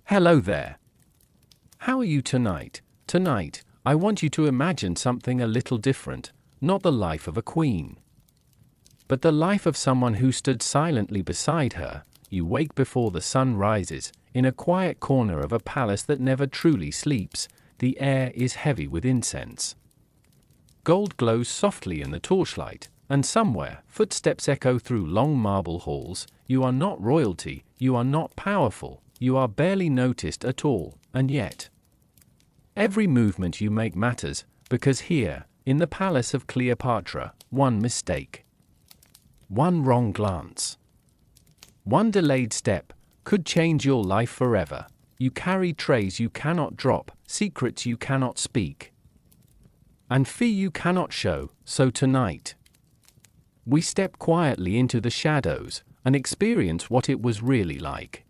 Hello there. How are you tonight? Tonight, I want you to imagine something a little different, not the life of a queen, but the life of someone who stood silently beside her. You wake before the sun rises, in a quiet corner of a palace that never truly sleeps. The air is heavy with incense. Gold glows softly in the torchlight, and somewhere, footsteps echo through long marble halls. You are not royalty, you are not powerful, you are barely noticed at all, and yet every movement you make matters, because here, in the palace of Cleopatra, one mistake, one wrong glance, one delayed step, could change your life forever. You carry trays you cannot drop, secrets you cannot speak, and fear you cannot show. So tonight, we step quietly into the shadows, and experience what it was really like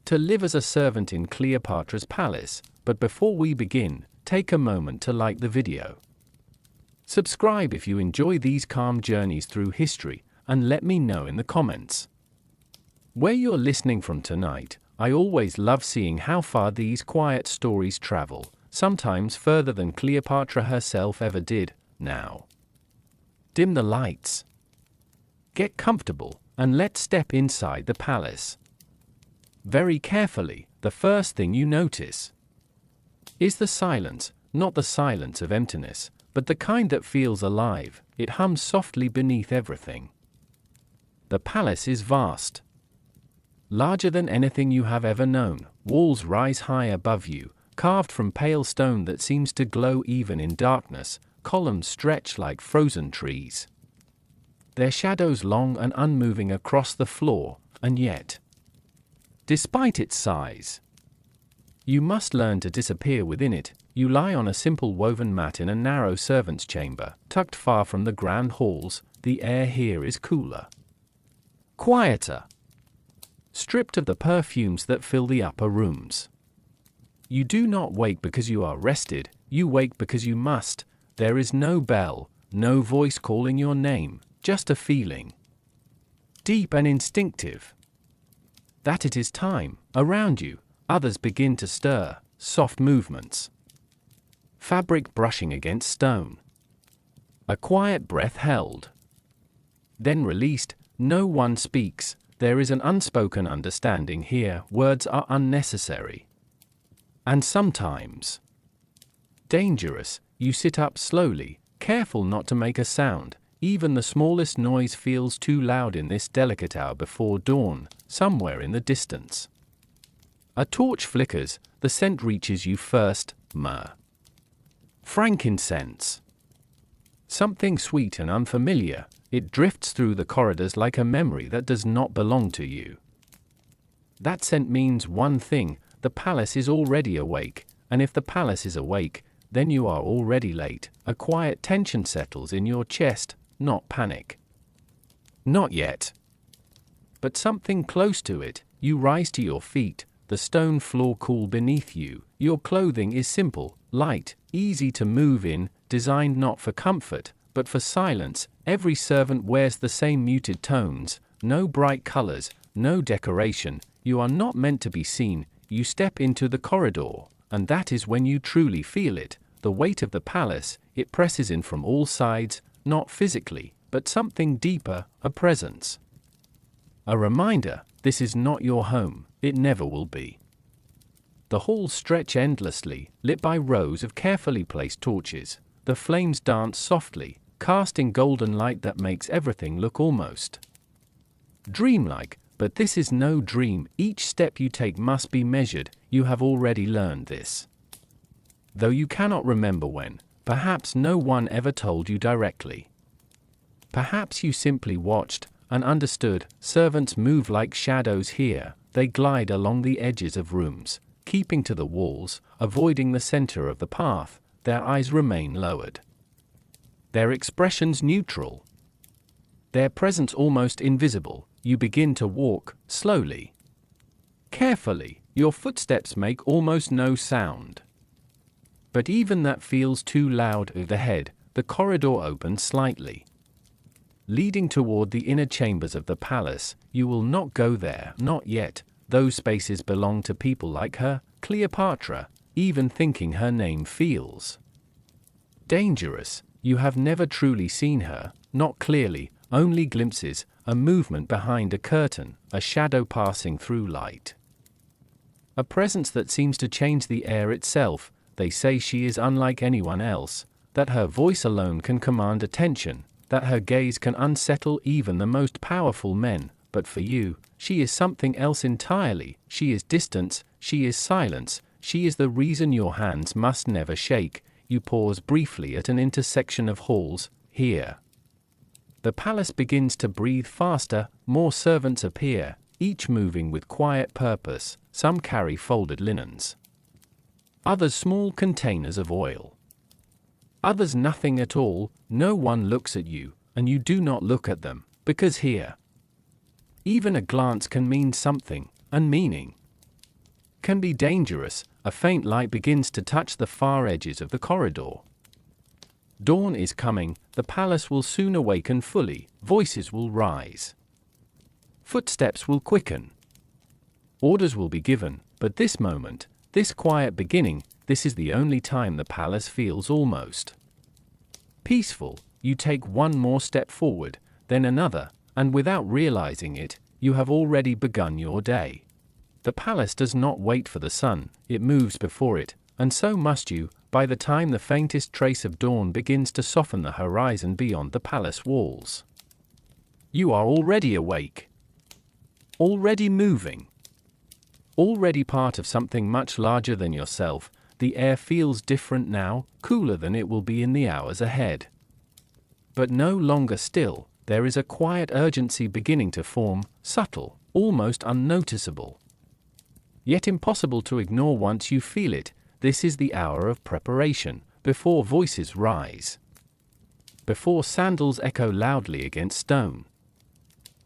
to live as a servant in Cleopatra's palace. But before we begin, take a moment to like the video. Subscribe if you enjoy these calm journeys through history, and let me know in the comments where you're listening from tonight. I always love seeing how far these quiet stories travel, sometimes further than Cleopatra herself ever did. Now, dim the lights, get comfortable, and let's step inside the palace. Very carefully, the first thing you notice is the silence, not the silence of emptiness, but the kind that feels alive. It hums softly beneath everything. The palace is vast, larger than anything you have ever known. Walls rise high above you, carved from pale stone that seems to glow even in darkness. Columns stretch like frozen trees, their shadows long and unmoving across the floor, and yet, despite its size, you must learn to disappear within it. You lie on a simple woven mat in a narrow servant's chamber, tucked far from the grand halls. The air here is cooler, quieter, stripped of the perfumes that fill the upper rooms. You do not wake because you are rested, you wake because you must. There is no bell, no voice calling your name, just a feeling, deep and instinctive, that it is time. Around you, others begin to stir, soft movements, fabric brushing against stone, a quiet breath held, then released. No one speaks. There is an unspoken understanding here. Words are unnecessary, and sometimes dangerous. You sit up slowly, careful not to make a sound. Even the smallest noise feels too loud in this delicate hour before dawn. Somewhere in the distance, a torch flickers. The scent reaches you first: myrrh, frankincense, something sweet and unfamiliar. It drifts through the corridors like a memory that does not belong to you. That scent means one thing: the palace is already awake, and if the palace is awake, then you are already late. A quiet tension settles in your chest, not panic, not yet, but something close to it. You rise to your feet, the stone floor cool beneath you. Your clothing is simple, light, easy to move in, designed not for comfort, but for silence. Every servant wears the same muted tones, no bright colors, no decoration. You are not meant to be seen. You step into the corridor, and that is when you truly feel it, the weight of the palace. It presses in from all sides, not physically, but something deeper, a presence, a reminder. This is not your home, it never will be. The halls stretch endlessly, lit by rows of carefully placed torches. The flames dance softly, casting golden light that makes everything look almost dreamlike. But this is no dream. Each step you take must be measured. You have already learned this, though you cannot remember when. Perhaps no one ever told you directly. Perhaps you simply watched and understood. Servants move like shadows here. They glide along the edges of rooms, keeping to the walls, avoiding the center of the path. Their eyes remain lowered, their expressions neutral, their presence almost invisible. You begin to walk, slowly, carefully. Your footsteps make almost no sound, but even that feels too loud. Overhead, the corridor opens slightly, leading toward the inner chambers of the palace. You will not go there, not yet. those spaces belong to people like her, Cleopatra. Even thinking her name feels dangerous. You have never truly seen her, not clearly, only glimpses, a movement behind a curtain, a shadow passing through light. A presence that seems to change the air itself. They say she is unlike anyone else, that her voice alone can command attention, that her gaze can unsettle even the most powerful men. But for you, she is something else entirely. She is distance, she is silence, she is the reason your hands must never shake. You pause briefly at an intersection of halls. Here, the palace begins to breathe faster, more servants appear, each moving with quiet purpose. Some carry folded linens, others small containers of oil, others nothing at all. No one looks at you, and you do not look at them, because here, even a glance can mean something, and meaning can be dangerous. A faint light begins to touch the far edges of the corridor. Dawn is coming, the palace will soon awaken fully, voices will rise, footsteps will quicken, orders will be given. But this moment, this quiet beginning, this is the only time the palace feels almost peaceful. You take one more step forward, then another, and without realizing it, you have already begun your day. The palace does not wait for the sun, it moves before it, and so must you. By the time the faintest trace of dawn begins to soften the horizon beyond the palace walls, you are already awake, already moving, already part of something much larger than yourself. The air feels different now, cooler than it will be in the hours ahead. But no longer still, there is a quiet urgency beginning to form, subtle, almost unnoticeable, yet impossible to ignore once you feel it. This is the hour of preparation, before voices rise, before sandals echo loudly against stone,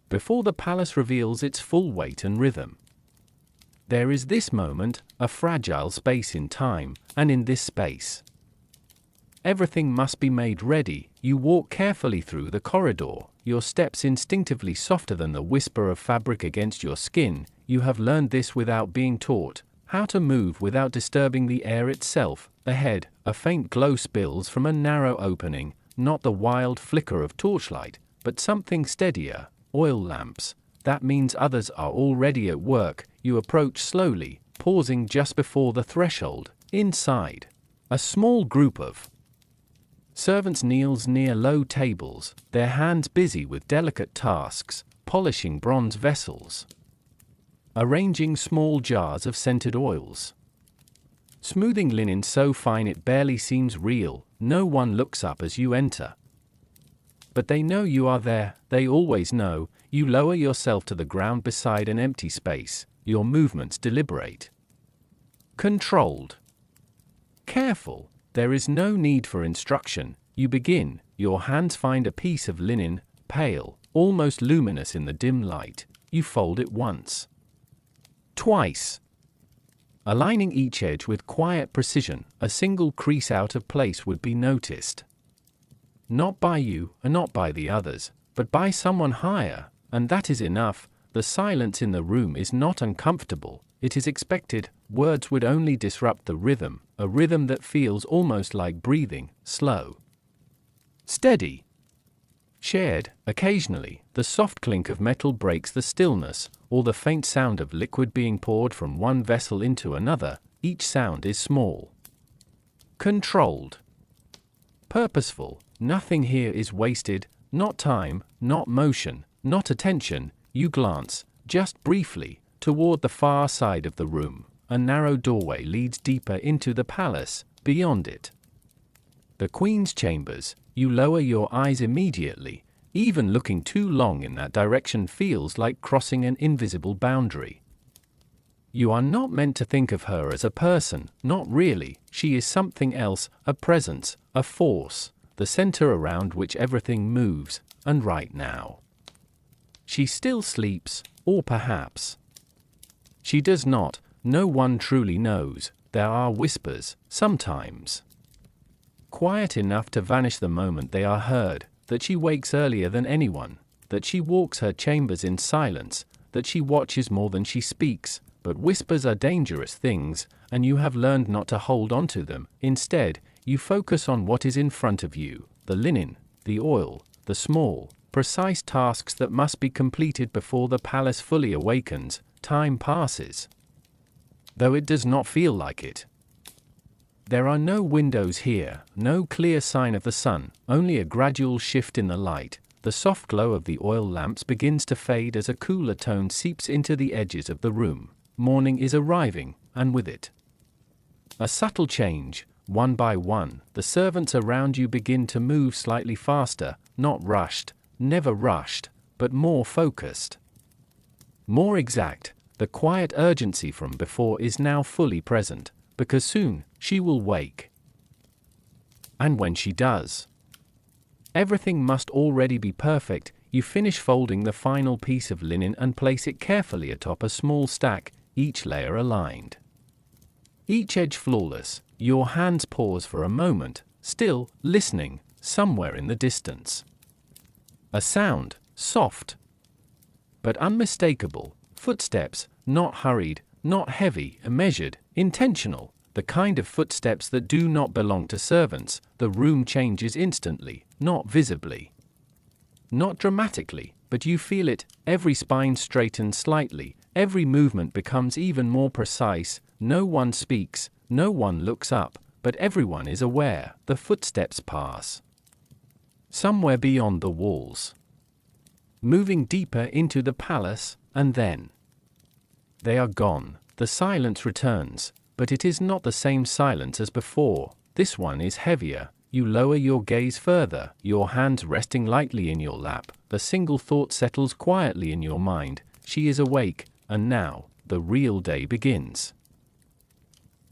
before the palace reveals its full weight and rhythm. There is this moment, a fragile space in time, and in this space, everything must be made ready. You walk carefully through the corridor, your steps instinctively softer than the whisper of fabric against your skin. You have learned this without being taught, how to move without disturbing the air itself. Ahead, a faint glow spills from a narrow opening, not the wild flicker of torchlight, but something steadier, oil lamps. That means others are already at work. You approach slowly, pausing just before the threshold. Inside, a small group of servants kneels near low tables, their hands busy with delicate tasks, polishing bronze vessels, arranging small jars of scented oils, smoothing linen so fine it barely seems real. No one looks up as you enter, but they know you are there. They always know. You lower yourself to the ground beside an empty space, your movements deliberate, controlled, careful. There is no need for instruction. You begin. Your hands find a piece of linen, pale, almost luminous in the dim light. You fold it once, twice, aligning each edge with quiet precision. A single crease out of place would be noticed, not by you, and not by the others, but by someone higher, and that is enough. The silence in the room is not uncomfortable, it is expected. Words would only disrupt the rhythm, a rhythm that feels almost like breathing, slow, steady, shared. Occasionally, the soft clink of metal breaks the stillness, or the faint sound of liquid being poured from one vessel into another. Each sound is small, controlled, purposeful. Nothing here is wasted, not time, not motion, not attention. You glance, just briefly, toward the far side of the room. A narrow doorway leads deeper into the palace. Beyond it, the Queen's chambers. You lower your eyes immediately. Even looking too long in that direction feels like crossing an invisible boundary. You are not meant to think of her as a person, not really. She is something else, a presence, a force, the center around which everything moves. And right now, she still sleeps, or perhaps she does not. No one truly knows. There are whispers, sometimes quiet enough to vanish the moment they are heard, that she wakes earlier than anyone, that she walks her chambers in silence, that she watches more than she speaks, but whispers are dangerous things, and you have learned not to hold on to them. Instead, you focus on what is in front of you, the linen, the oil, the small, precise tasks that must be completed before the palace fully awakens. Time passes, though it does not feel like it. There are no windows here, no clear sign of the sun, only a gradual shift in the light. The soft glow of the oil lamps begins to fade as a cooler tone seeps into the edges of the room. Morning is arriving, and with it, a subtle change. One by one, the servants around you begin to move slightly faster, not rushed, never rushed, but more focused. More exact. The quiet urgency from before is now fully present, because soon she will wake. And when she does, everything must already be perfect. You finish folding the final piece of linen and place it carefully atop a small stack, each layer aligned, each edge flawless. Your hands pause for a moment, still listening. Somewhere in the distance, a sound, soft but unmistakable. Footsteps, not hurried, not heavy, measured, intentional, the kind of footsteps that do not belong to servants. The room changes instantly, not visibly, not dramatically, but you feel it. Every spine straightens slightly, every movement becomes even more precise. No one speaks, no one looks up, but everyone is aware. The footsteps pass somewhere beyond the walls, moving deeper into the palace, and then they are gone. The silence returns, but it is not the same silence as before. This one is heavier. You lower your gaze further, your hands resting lightly in your lap. The single thought settles quietly in your mind. She is awake, and now, the real day begins.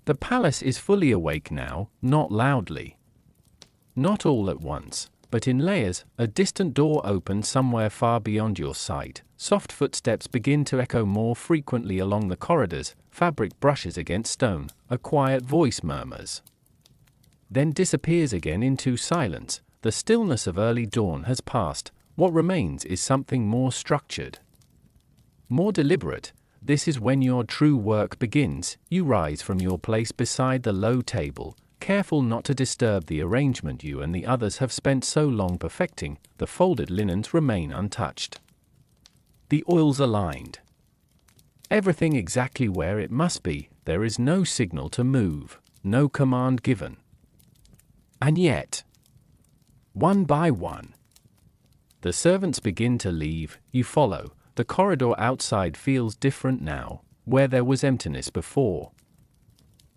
The palace is fully awake now, not loudly, not all at once, but in layers. A distant door opens somewhere far beyond your sight. Soft footsteps begin to echo more frequently along the corridors. Fabric brushes against stone. A quiet voice murmurs, then disappears again into silence. The stillness of early dawn has passed. What remains is something more structured, more deliberate. This is when your true work begins. You rise from your place beside the low table, careful not to disturb the arrangement you and the others have spent so long perfecting. The folded linens remain untouched, the oils aligned, everything exactly where it must be. There is no signal to move, no command given. And yet, one by one, the servants begin to leave. You follow. The corridor outside feels different now. Where there was emptiness before,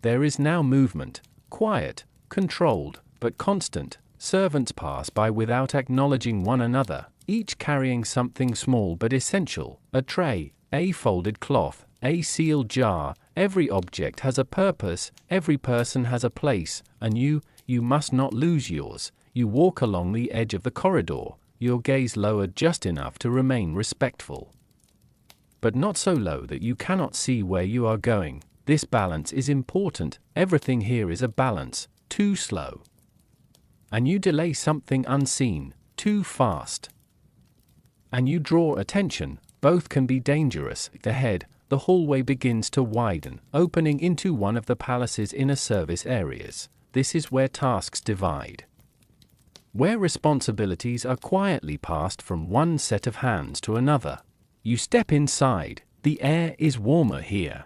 there is now movement, quiet, controlled, but constant. Servants pass by without acknowledging one another, each carrying something small but essential: a tray, a folded cloth, a sealed jar. Every object has a purpose, every person has a place, and you must not lose yours. You walk along the edge of the corridor, your gaze lowered just enough to remain respectful, but not so low that you cannot see where you are going. This balance is important. Everything here is a balance. Too slow, and you delay something unseen. Too fast, and you draw attention. Both can be dangerous. Ahead, the hallway begins to widen, opening into one of the palace's inner service areas. This is where tasks divide, where responsibilities are quietly passed from one set of hands to another. You step inside. The air is warmer here,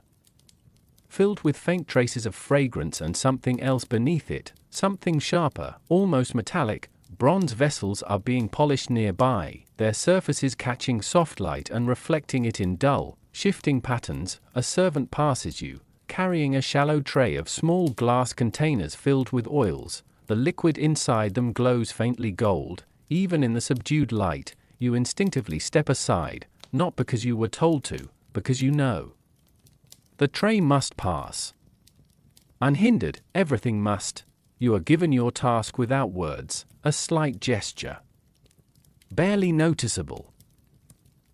filled with faint traces of fragrance and something else beneath it, something sharper, almost metallic. Bronze vessels are being polished nearby, their surfaces catching soft light and reflecting it in dull, shifting patterns. A servant passes you, carrying a shallow tray of small glass containers filled with oils. The liquid inside them glows faintly gold. Even in the subdued light, you instinctively step aside, not because you were told to, because you know. The tray must pass unhindered. Everything must. You are given your task without words, a slight gesture, barely noticeable,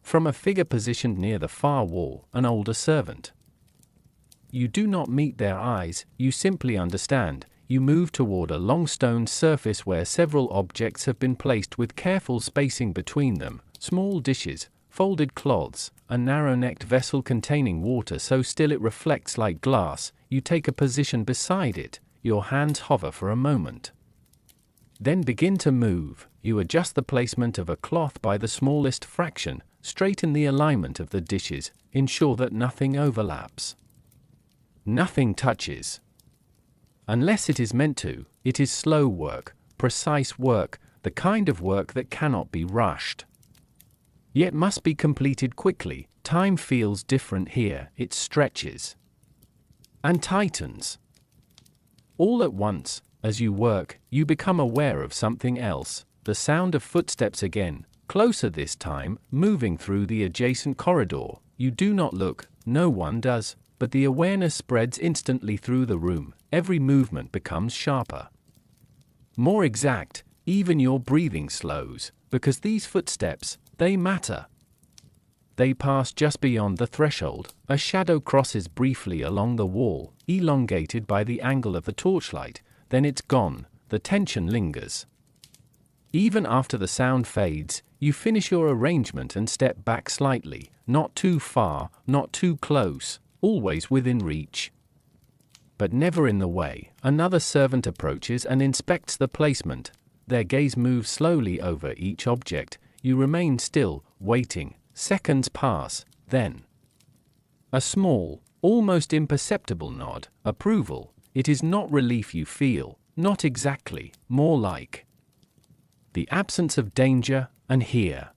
from a figure positioned near the far wall, an older servant. You do not meet their eyes, you simply understand. You move toward a long stone surface where several objects have been placed with careful spacing between them. Small dishes, folded cloths, a narrow-necked vessel containing water so still it reflects like glass. You take a position beside it, your hands hover for a moment. Then begin to move. You adjust the placement of a cloth by the smallest fraction, straighten the alignment of the dishes, ensure that nothing overlaps. Nothing touches. Unless it is meant to, it is slow work, precise work, the kind of work that cannot be rushed. Yet must be completed quickly. Time feels different here, it stretches and tightens. All at once, as you work, you become aware of something else, the sound of footsteps again, closer this time, moving through the adjacent corridor. You do not look, no one does, but the awareness spreads instantly through the room. Every movement becomes sharper, more exact, even your breathing slows, because these footsteps, they matter. They pass just beyond the threshold. A shadow crosses briefly along the wall, elongated by the angle of the torchlight, then it's gone, the tension lingers. Even after the sound fades, you finish your arrangement and step back slightly, not too far, not too close, always within reach, but never in the way. Another servant approaches and inspects the placement. Their gaze moves slowly over each object. You remain still, waiting. Seconds pass, then a small, almost imperceptible nod, approval. It is not relief you feel, not exactly, more like the absence of danger, and here.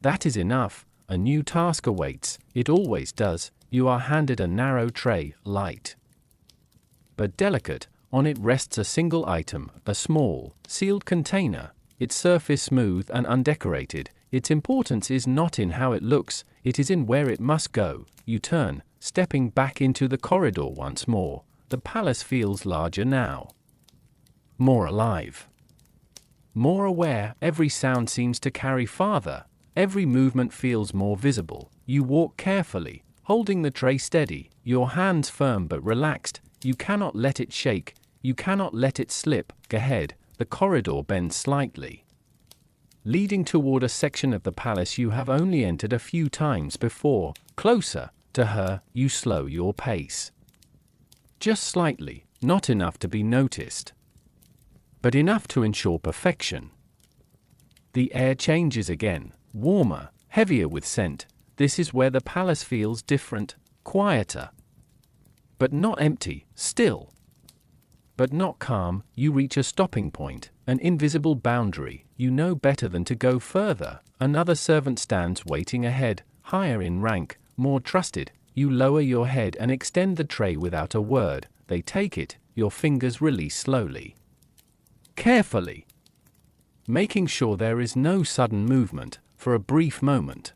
That is enough. A new task awaits, it always does. You are handed a narrow tray, light but delicate. On it rests a single item, a small, sealed container, its surface smooth and undecorated. Its importance is not in how it looks, it is in where it must go. You turn, stepping back into the corridor once more. The palace feels larger now, more alive, more aware. Every sound seems to carry farther, every movement feels more visible. You walk carefully, holding the tray steady, your hands firm but relaxed. You cannot let it shake, you cannot let it slip. Ahead, the corridor bends slightly, leading toward a section of the palace you have only entered a few times before. Closer to her, you slow your pace. Just slightly, not enough to be noticed, but enough to ensure perfection. The air changes again, warmer, heavier with scent. This is where the palace feels different, quieter, but not empty, still, but not calm. You reach a stopping point, an invisible boundary. You know better than to go further. Another servant stands waiting ahead, higher in rank, more trusted. You lower your head and extend the tray without a word. They take it, your fingers release slowly, carefully, making sure there is no sudden movement. For a brief moment,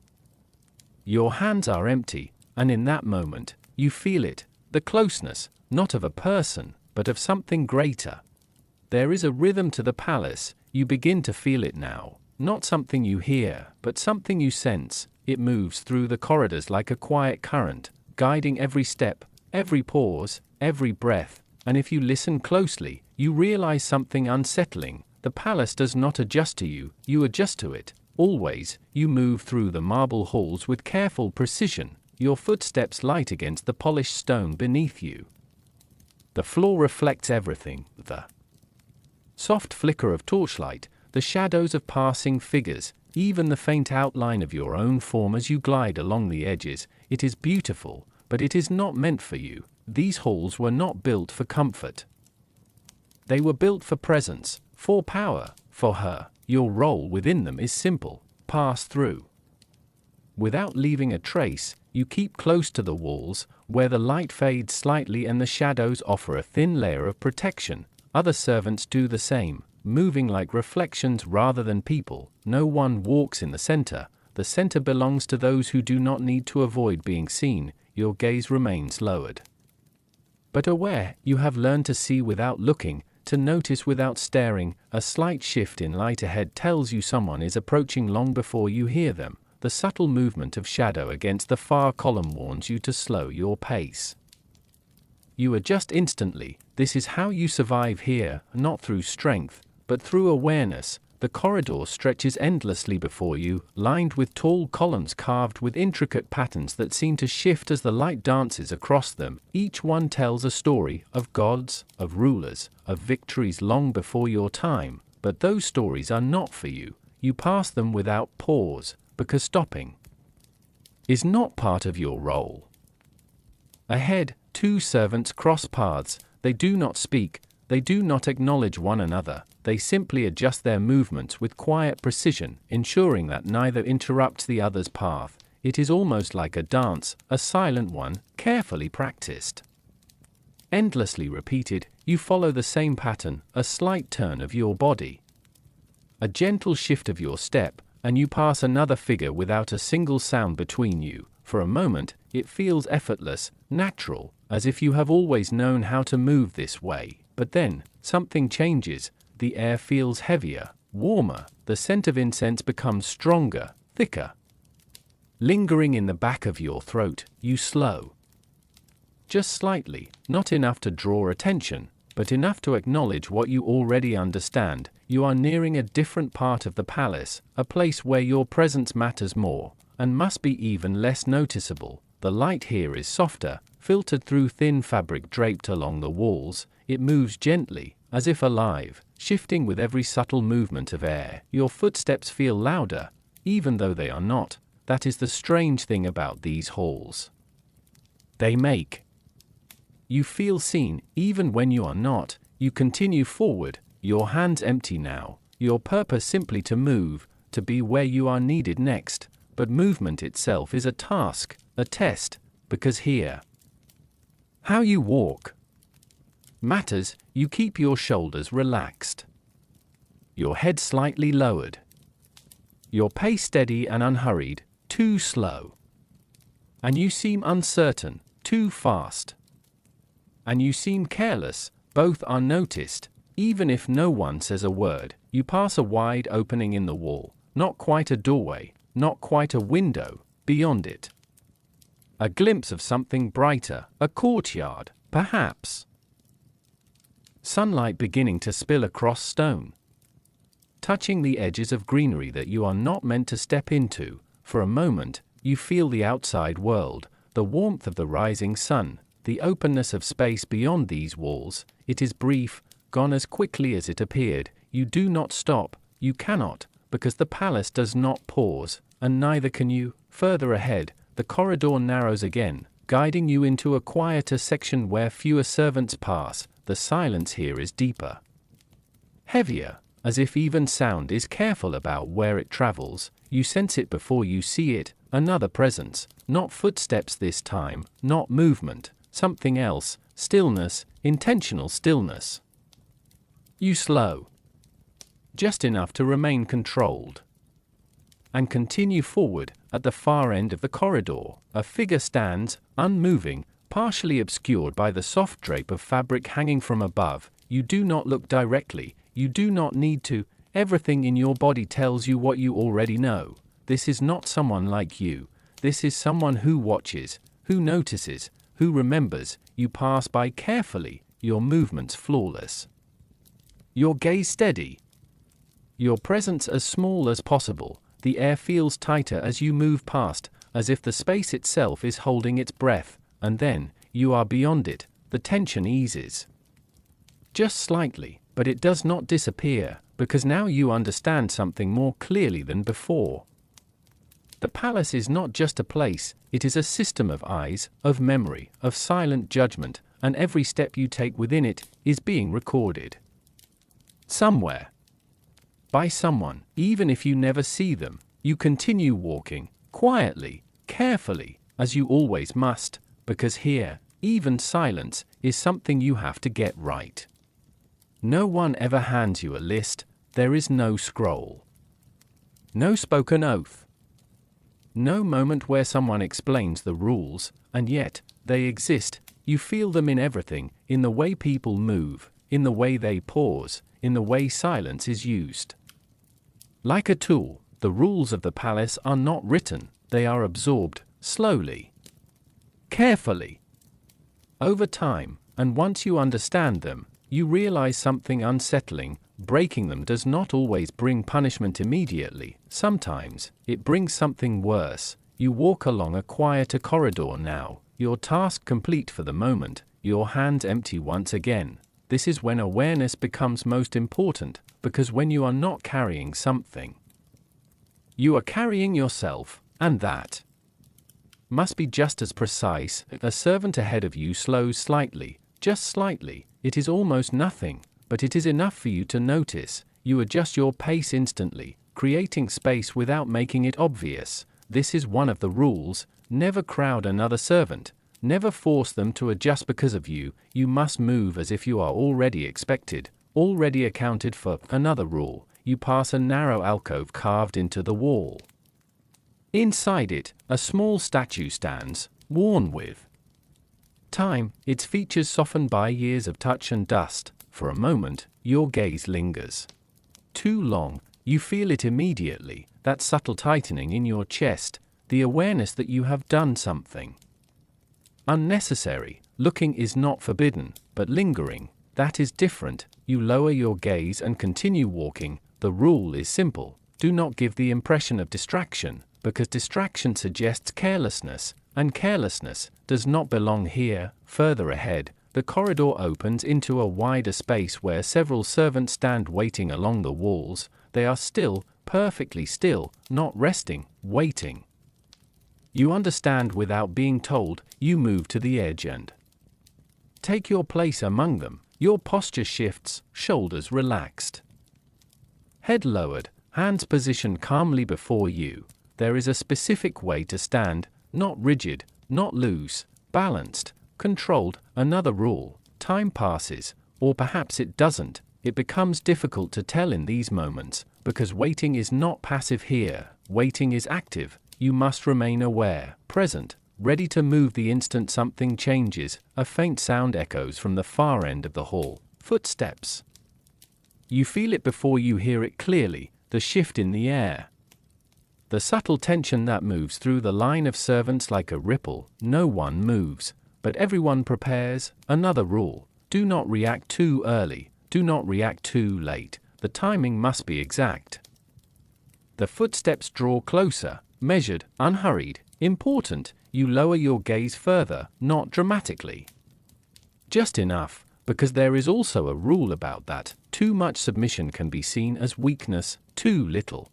your hands are empty, and in that moment, you feel it. The closeness, not of a person, but of something greater. There is a rhythm to the palace. You begin to feel it now. Not something you hear, but something you sense. It moves through the corridors like a quiet current, guiding every step, every pause, every breath. And if you listen closely, you realize something unsettling. The palace does not adjust to you, you adjust to it. Always, you move through the marble halls with careful precision. Your footsteps light against the polished stone beneath you. The floor reflects everything, the soft flicker of torchlight, the shadows of passing figures, even the faint outline of your own form as you glide along the edges. It is beautiful, but it is not meant for you. These halls were not built for comfort. They were built for presence, for power, for her. Your role within them is simple: pass through. Without leaving a trace, you keep close to the walls, where the light fades slightly and the shadows offer a thin layer of protection. Other servants do the same, moving like reflections rather than people. No one walks in the center. The center belongs to those who do not need to avoid being seen. Your gaze remains lowered, but aware. You have learned to see without looking, to notice without staring. A slight shift in light ahead tells you someone is approaching long before you hear them. The subtle movement of shadow against the far column warns you to slow your pace. You adjust instantly. This is how you survive here, not through strength, but through awareness. The corridor stretches endlessly before you, lined with tall columns carved with intricate patterns that seem to shift as the light dances across them. Each one tells a story of gods, of rulers, of victories long before your time, but those stories are not for you. You pass them without pause, because stopping is not part of your role. Ahead, two servants cross paths. They do not speak, they do not acknowledge one another, they simply adjust their movements with quiet precision, ensuring that neither interrupts the other's path. It is almost like a dance, a silent one, carefully practiced. Endlessly repeated, you follow the same pattern, a slight turn of your body, a gentle shift of your step, and you pass another figure without a single sound between you. For a moment, it feels effortless, natural, as if you have always known how to move this way. But then, something changes. The air feels heavier, warmer, the scent of incense becomes stronger, thicker. Lingering in the back of your throat, you slow. Just slightly, not enough to draw attention, but enough to acknowledge what you already understand. You are nearing a different part of the palace, a place where your presence matters more, and must be even less noticeable. The light here is softer, filtered through thin fabric draped along the walls. It moves gently, as if alive, shifting with every subtle movement of air. Your footsteps feel louder, even though they are not. That is the strange thing about these halls. They make you feel seen, even when you are not. You continue forward, your hands empty now, your purpose simply to move, to be where you are needed next. But movement itself is a task, a test, because here, how you walk matters. You keep your shoulders relaxed, your head slightly lowered, your pace steady and unhurried, too slow. And you seem uncertain, too fast. And you seem careless, both are noticed. Even if no one says a word, you pass a wide opening in the wall, not quite a doorway, not quite a window. Beyond it, a glimpse of something brighter, a courtyard, perhaps. Sunlight beginning to spill across stone, touching the edges of greenery that you are not meant to step into. For a moment, you feel the outside world, the warmth of the rising sun, the openness of space beyond these walls. It is brief, gone as quickly as it appeared. You do not stop, you cannot, because the palace does not pause, and neither can you. Further ahead, the corridor narrows again, guiding you into a quieter section where fewer servants pass. The silence here is deeper, heavier, as if even sound is careful about where it travels. You sense it before you see it, another presence, not footsteps this time, not movement, something else, stillness, intentional stillness. You slow, just enough to remain controlled, and continue forward. At the far end of the corridor, a figure stands, unmoving, partially obscured by the soft drape of fabric hanging from above. You do not look directly, you do not need to. Everything in your body tells you what you already know. This is not someone like you. This is someone who watches, who notices, who remembers. You pass by carefully, your movements flawless, your gaze steady, your presence as small as possible. The air feels tighter as you move past, as if the space itself is holding its breath, and then, you are beyond it. The tension eases, just slightly, but it does not disappear, because now you understand something more clearly than before. The palace is not just a place, it is a system of eyes, of memory, of silent judgment, and every step you take within it is being recorded. Somewhere, by someone. Even if you never see them, you continue walking, quietly, carefully, as you always must, because here, even silence is something you have to get right. No one ever hands you a list. There is no scroll, no spoken oath, no moment where someone explains the rules, and yet, they exist. You feel them in everything, in the way people move, in the way they pause, in the way silence is used. Like a tool, the rules of the palace are not written, they are absorbed, slowly, carefully, over time, and once you understand them, you realize something unsettling. breaking them does not always bring punishment immediately. Sometimes, it brings something worse. You walk along a quieter corridor now, your task complete for the moment, your hands empty once again. This is when awareness becomes most important, because when you are not carrying something, you are carrying yourself, and that must be just as precise. A servant ahead of you slows slightly, just slightly. It is almost nothing, but it is enough for you to notice. You adjust your pace instantly, creating space without making it obvious. This is one of the rules. Never crowd another servant. Never force them to adjust because of you. You must move as if you are already expected, already accounted for. Another rule: you pass a narrow alcove carved into the wall. Inside it, a small statue stands, worn with time, its features softened by years of touch and dust. For a moment, your gaze lingers. Too long, you feel it immediately, that subtle tightening in your chest, the awareness that you have done something unnecessary. Looking is not forbidden, but lingering, that is different. You lower your gaze and continue walking. The rule is simple: do not give the impression of distraction, because distraction suggests carelessness, and carelessness does not belong here. Further ahead, the corridor opens into a wider space where several servants stand waiting along the walls. They are still, perfectly still, not resting, waiting. You understand without being told. You move to the edge and take your place among them. Your posture shifts, shoulders relaxed, head lowered, hands positioned calmly before you. There is a specific way to stand, not rigid, not loose, balanced, controlled. Another rule: time passes, or perhaps it doesn't. It becomes difficult to tell in these moments, because waiting is not passive here. Waiting is active. You must remain aware, present, ready to move the instant something changes. A faint sound echoes from the far end of the hall. Footsteps. You feel it before you hear it clearly, the shift in the air, the subtle tension that moves through the line of servants like a ripple. No one moves, but everyone prepares. Another rule: do not react too early, do not react too late. The timing must be exact. The footsteps draw closer, measured, unhurried, important. You lower your gaze further, not dramatically, just enough, because there is also a rule about that. Too much submission can be seen as weakness, too little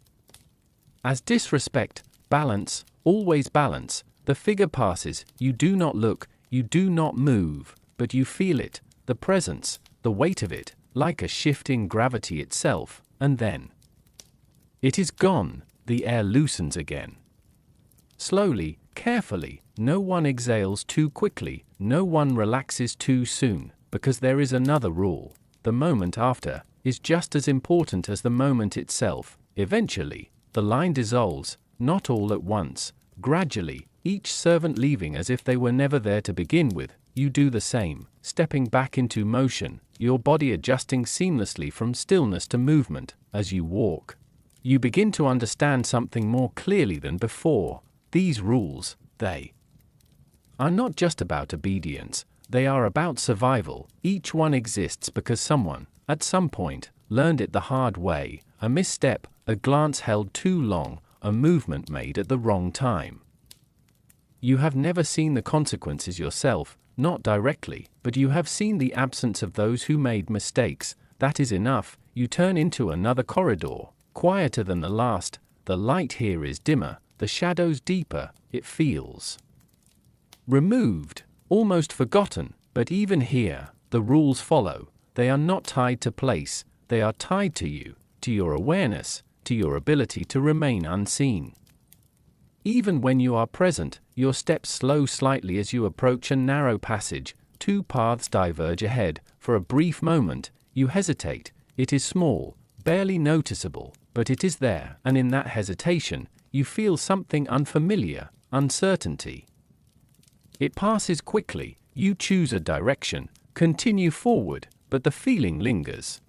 as disrespect. Balance, always balance. The figure passes. You do not look, you do not move, but you feel it, the presence, the weight of it, like a shift in gravity itself, and then it is gone. The air loosens again. Slowly, carefully. No one exhales too quickly, no one relaxes too soon, because there is another rule: the moment after is just as important as the moment itself. Eventually, the line dissolves, not all at once, gradually, each servant leaving as if they were never there to begin with. You do the same, stepping back into motion, your body adjusting seamlessly from stillness to movement. As you walk, you begin to understand something more clearly than before. These rules, they are not just about obedience, they are about survival. Each one exists because someone, at some point, learned it the hard way. A misstep, a glance held too long, a movement made at the wrong time. You have never seen the consequences yourself, not directly, but you have seen the absence of those who made mistakes. That is enough. You turn into another corridor, quieter than the last. The light here is dimmer, the shadows deeper. It feels removed, almost forgotten. But even here, the rules follow. They are not tied to place, they are tied to you, to your awareness, to your ability to remain unseen. Even when you are present, your steps slow slightly as you approach a narrow passage. Two paths diverge ahead. For a brief moment, you hesitate. It is small, barely noticeable, but it is there, and in that hesitation, you feel something unfamiliar: uncertainty. It passes quickly. You choose a direction, continue forward, but the feeling lingers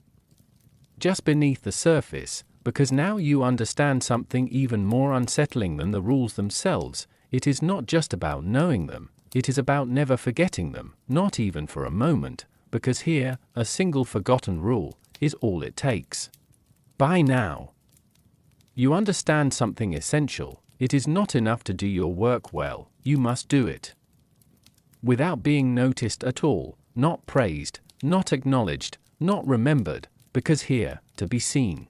just beneath the surface, because now you understand something even more unsettling than the rules themselves. It is not just about knowing them, it is about never forgetting them, not even for a moment, because here, a single forgotten rule is all it takes. By now, you understand something essential. It is not enough to do your work well, you must do it without being noticed at all, not praised, not acknowledged, not remembered, because here, to be seen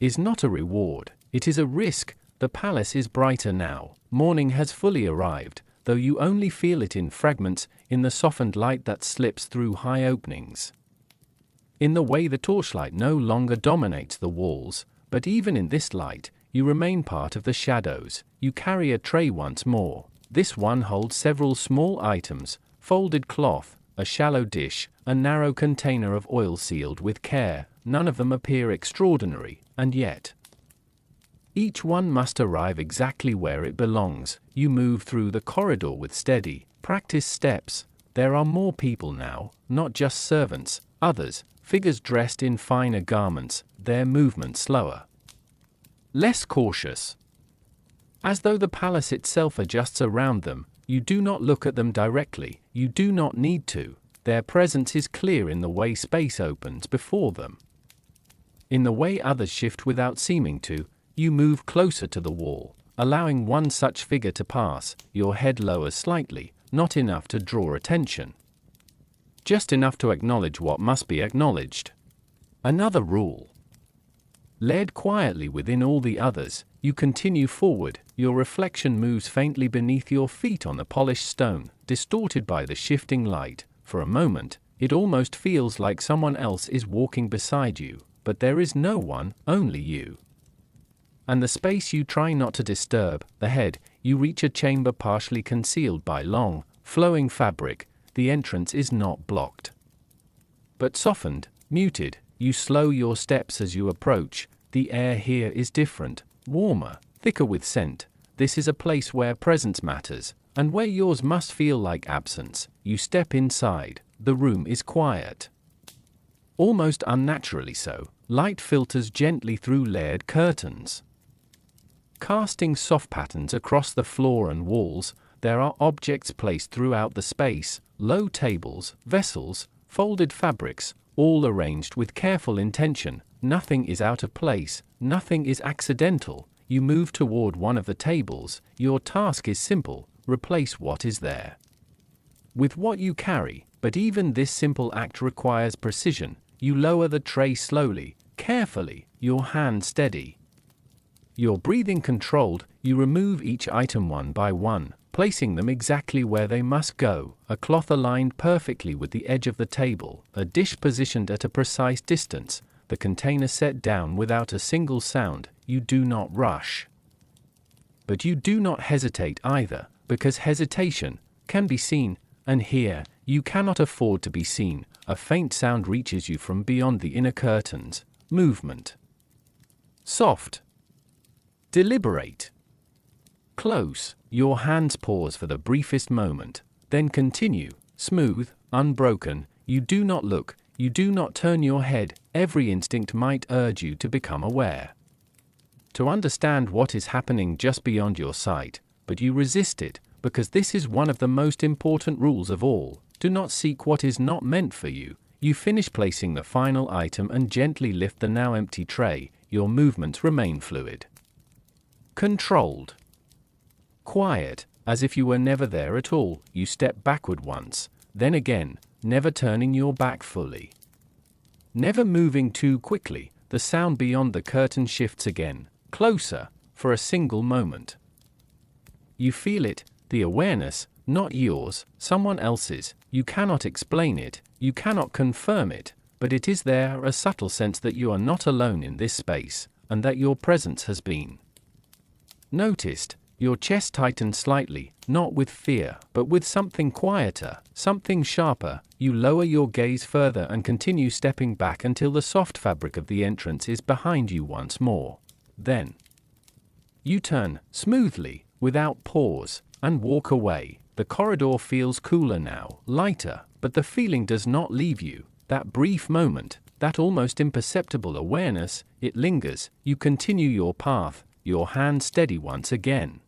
is not a reward, it is a risk. The palace is brighter now, morning has fully arrived, though you only feel it in fragments, in the softened light that slips through high openings. In the way the torchlight no longer dominates the walls, but even in this light, you remain part of the shadows. You carry a tray once more. This one holds several small items, folded cloth, a shallow dish, a narrow container of oil sealed with care. None of them appear extraordinary, and yet each one must arrive exactly where it belongs. You move through the corridor with steady, practiced steps. There are more people now, not just servants, others, figures dressed in finer garments, their movement slower, less cautious. As though the palace itself adjusts around them, you do not look at them directly, you do not need to. Their presence is clear in the way space opens before them, in the way others shift without seeming to. You move closer to the wall, allowing one such figure to pass. Your head lowers slightly, not enough to draw attention, just enough to acknowledge what must be acknowledged. Another rule. Led quietly within all the others, you continue forward. Your reflection moves faintly beneath your feet on the polished stone, distorted by the shifting light. For a moment, it almost feels like someone else is walking beside you, but there is no one, only you and the space you try not to disturb. Ahead, you reach a chamber partially concealed by long, flowing fabric. The entrance is not blocked, but softened, muted. You slow your steps as you approach. The air here is different, warmer, thicker with scent. This is a place where presence matters, and where yours must feel like absence. You step inside. The room is quiet, almost unnaturally so. Light filters gently through layered curtains, casting soft patterns across the floor and walls. There are objects placed throughout the space, low tables, vessels, folded fabrics, all arranged with careful intention. Nothing is out of place, nothing is accidental. You move toward one of the tables. Your task is simple: replace what is there with what you carry, but even this simple act requires precision. You lower the tray slowly, carefully, your hand steady, your breathing controlled. You remove each item one by one, placing them exactly where they must go. A cloth aligned perfectly with the edge of the table, a dish positioned at a precise distance, the container set down without a single sound. You do not rush, but you do not hesitate either, because hesitation can be seen, and here, you cannot afford to be seen. A faint sound reaches you from beyond the inner curtains. Movement. Soft. Deliberate. Close. Your hands pause for the briefest moment, then continue, smooth, unbroken. You do not look, you do not turn your head. Every instinct might urge you to become aware, to understand what is happening just beyond your sight, but you resist it, because this is one of the most important rules of all. Do not seek what is not meant for you. You finish placing the final item and gently lift the now empty tray. Your movements remain fluid, controlled, quiet, as if you were never there at all. You step backward once, then again, never turning your back fully, never moving too quickly. The sound beyond the curtain shifts again, closer, for a single moment. You feel it, the awareness, not yours, someone else's. You cannot explain it, you cannot confirm it, but it is there, a subtle sense that you are not alone in this space, and that your presence has been noticed. Your chest tightens slightly, not with fear, but with something quieter, something sharper. You lower your gaze further and continue stepping back until the soft fabric of the entrance is behind you once more. Then you turn, smoothly, without pause, and walk away. The corridor feels cooler now, lighter, but the feeling does not leave you. That brief moment, that almost imperceptible awareness, it lingers. You continue your path, your hand steady once again,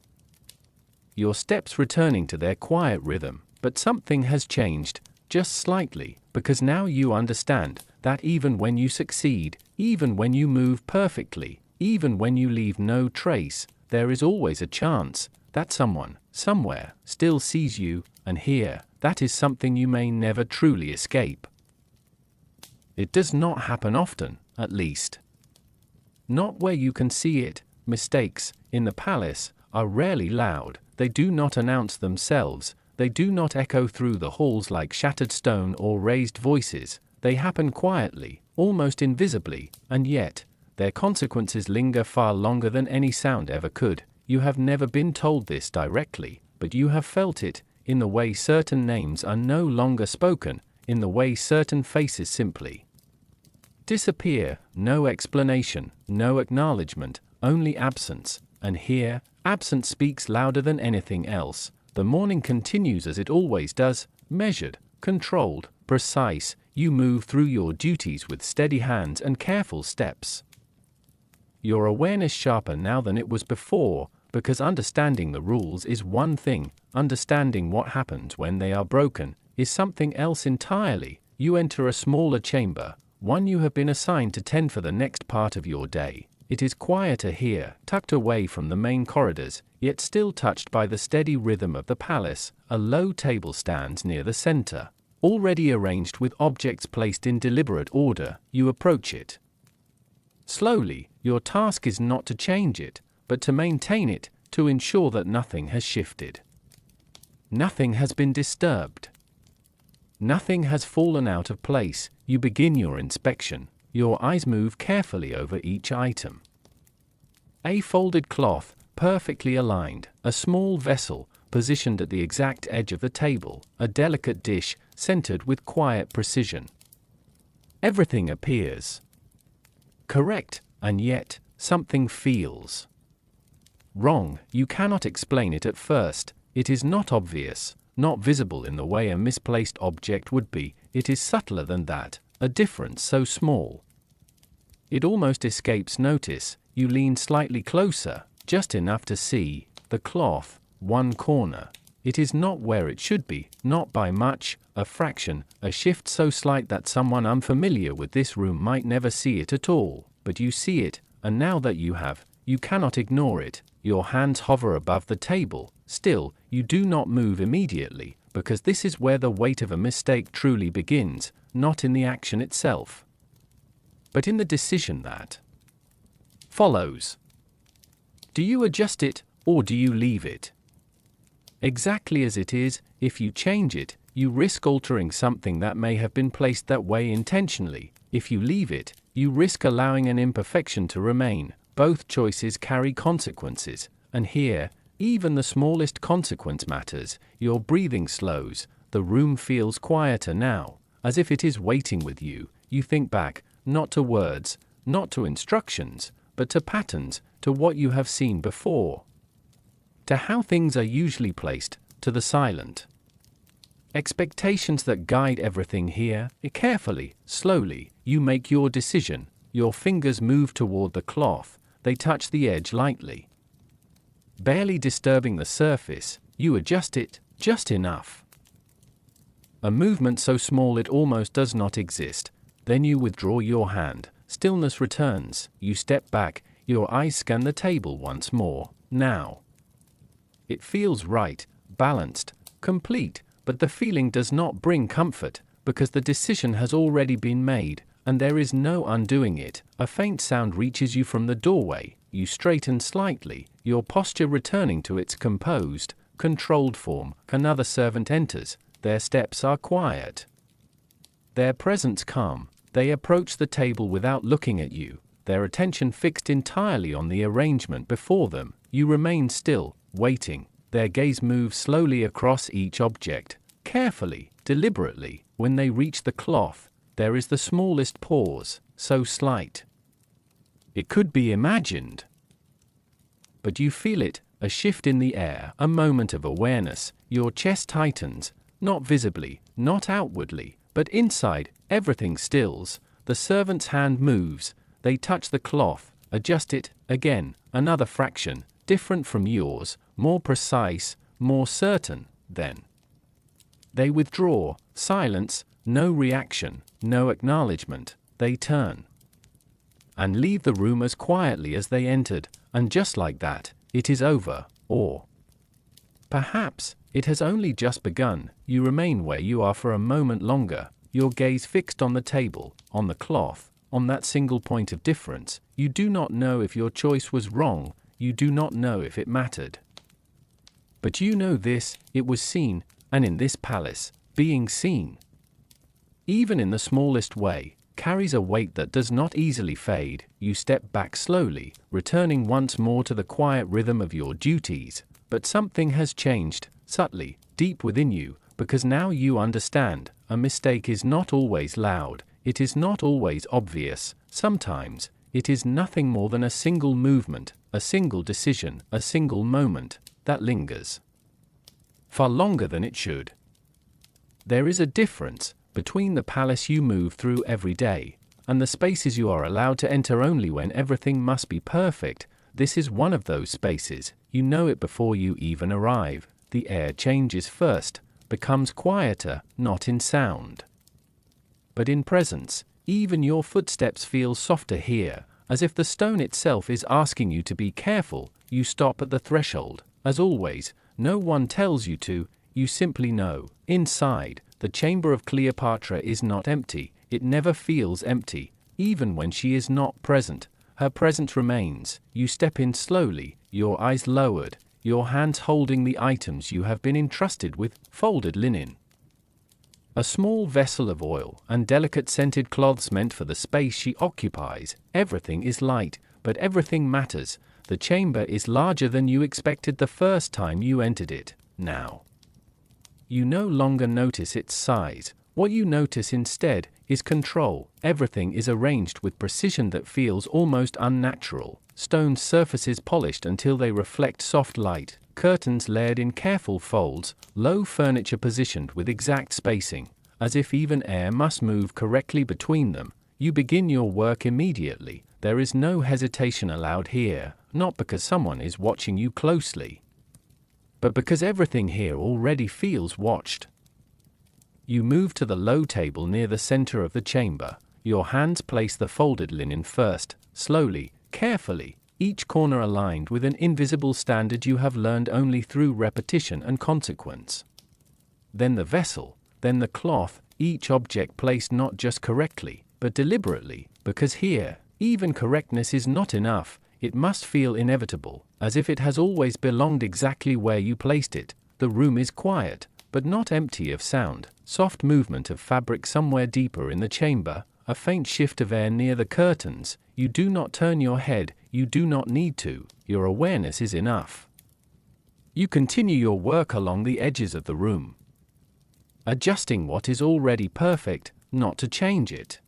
your steps returning to their quiet rhythm. But something has changed. just slightly, because now you understand that even when you succeed, even when you move perfectly, even when you leave no trace, there is always a chance that someone, somewhere, still sees you, and here, that is something you may never truly escape. It does not happen often, at least. Not where you can see it. Mistakes, in the palace, are rarely loud, they do not announce themselves, they do not echo through the halls like shattered stone or raised voices, they happen quietly, almost invisibly, and yet, their consequences linger far longer than any sound ever could. You have never been told this directly, but you have felt it, in the way certain names are no longer spoken, in the way certain faces simply disappear, no explanation, no acknowledgement, only absence, and here, absence speaks louder than anything else. The morning continues as it always does, measured, controlled, precise. You move through your duties with steady hands and careful steps. Your awareness sharper now than it was before, because understanding the rules is one thing, understanding what happens when they are broken is something else entirely. You enter a smaller chamber, one you have been assigned to tend for the next part of your day. It is quieter here, tucked away from the main corridors, yet still touched by the steady rhythm of the palace. A low table stands near the center, already arranged with objects placed in deliberate order. You approach it. Slowly, your task is not to change it, but to maintain it, to ensure that nothing has shifted. Nothing has been disturbed. Nothing has fallen out of place. You begin your inspection. Your eyes move carefully over each item. A folded cloth, perfectly aligned, a small vessel, positioned at the exact edge of the table, a delicate dish, centered with quiet precision. Everything appears correct, and yet, something feels wrong. You cannot explain it at first. It is not obvious, not visible in the way a misplaced object would be. It is subtler than that, a difference so small it almost escapes notice. You lean slightly closer, just enough to see the cloth, one corner. It is not where it should be, not by much, a fraction, a shift so slight that someone unfamiliar with this room might never see it at all, but you see it, and now that you have, you cannot ignore it. Your hands hover above the table. Still, you do not move immediately, because this is where the weight of a mistake truly begins, not in the action itself, but in the decision that follows. Do you adjust it, or do you leave it exactly as it is? If you change it, you risk altering something that may have been placed that way intentionally. If you leave it, you risk allowing an imperfection to remain. Both choices carry consequences, and here, even the smallest consequence matters. Your breathing slows, the room feels quieter now, as if it is waiting with you. You think back, not to words, not to instructions, but to patterns, to what you have seen before, to how things are usually placed, to the silent expectations that guide everything here. Carefully, slowly, you make your decision. Your fingers move toward the cloth, they touch the edge lightly, barely disturbing the surface. You adjust it, just enough. A movement so small it almost does not exist. Then you withdraw your hand. Stillness returns. You step back. Your eyes scan the table once more. Now, it feels right, balanced, complete, but the feeling does not bring comfort, because the decision has already been made, and there is no undoing it. A faint sound reaches you from the doorway. You straighten slightly, your posture returning to its composed, controlled form. Another servant enters. Their steps are quiet, their presence calm. They approach the table without looking at you, their attention fixed entirely on the arrangement before them. You remain still, waiting. Their gaze moves slowly across each object, carefully, deliberately. When they reach the cloth, there is the smallest pause, so slight it could be imagined. But you feel it, a shift in the air, a moment of awareness. Your chest tightens, not visibly, not outwardly, but inside. Everything stills. The servant's hand moves. They touch the cloth, adjust it, again, another fraction, different from yours, more precise, more certain. Then They withdraw, silence, no reaction, no acknowledgement, they turn and leave the room as quietly as they entered, and just like that, it is over, or perhaps it has only just begun. You remain where you are for a moment longer, your gaze fixed on the table, on the cloth, on that single point of difference. You do not know if your choice was wrong, you do not know if it mattered. But you know this: it was seen, and in this palace, being seen, even in the smallest way, carries a weight that does not easily fade. You step back slowly, returning once more to the quiet rhythm of your duties, but something has changed, subtly, deep within you, because now you understand, a mistake is not always loud, it is not always obvious. Sometimes, it is nothing more than a single movement, a single decision, a single moment, that lingers far longer than it should. There is a difference between the palace you move through every day, and the spaces you are allowed to enter only when everything must be perfect. This is one of those spaces. You know it before you even arrive. The air changes first, becomes quieter, not in sound, but in presence. Even your footsteps feel softer here, as if the stone itself is asking you to be careful. You stop at the threshold. As always, no one tells you to, you simply know. Inside, the chamber of Cleopatra is not empty. It never feels empty, even when she is not present. Her presence remains. You step in slowly, your eyes lowered, your hands holding the items you have been entrusted with: folded linen, a small vessel of oil, and delicate scented cloths meant for the space she occupies. Everything is light, but everything matters. The chamber is larger than you expected the first time you entered it. Now, you no longer notice its size. What you notice instead is control. Everything is arranged with precision that feels almost unnatural. Stone surfaces polished until they reflect soft light, curtains layered in careful folds, low furniture positioned with exact spacing, as if even air must move correctly between them. You begin your work immediately. There is no hesitation allowed here, not because someone is watching you closely, but because everything here already feels watched. You move to the low table near the center of the chamber. Your hands place the folded linen first, slowly, carefully, each corner aligned with an invisible standard you have learned only through repetition and consequence. Then the vessel, then the cloth, each object placed not just correctly, but deliberately, because here, even correctness is not enough. It must feel inevitable, as if it has always belonged exactly where you placed it. The room is quiet, but not empty of sound. Soft movement of fabric somewhere deeper in the chamber, a faint shift of air near the curtains. You do not turn your head, you do not need to, your awareness is enough. You continue your work along the edges of the room, adjusting what is already perfect, not to change it,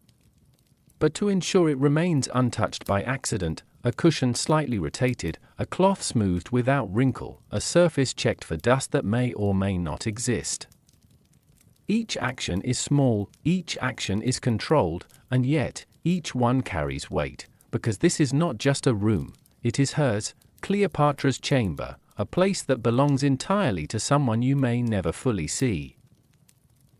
but to ensure it remains untouched by accident. A cushion slightly rotated, a cloth smoothed without wrinkle, a surface checked for dust that may or may not exist. Each action is small, each action is controlled, and yet, each one carries weight, because this is not just a room, it is hers, Cleopatra's chamber, a place that belongs entirely to someone you may never fully see,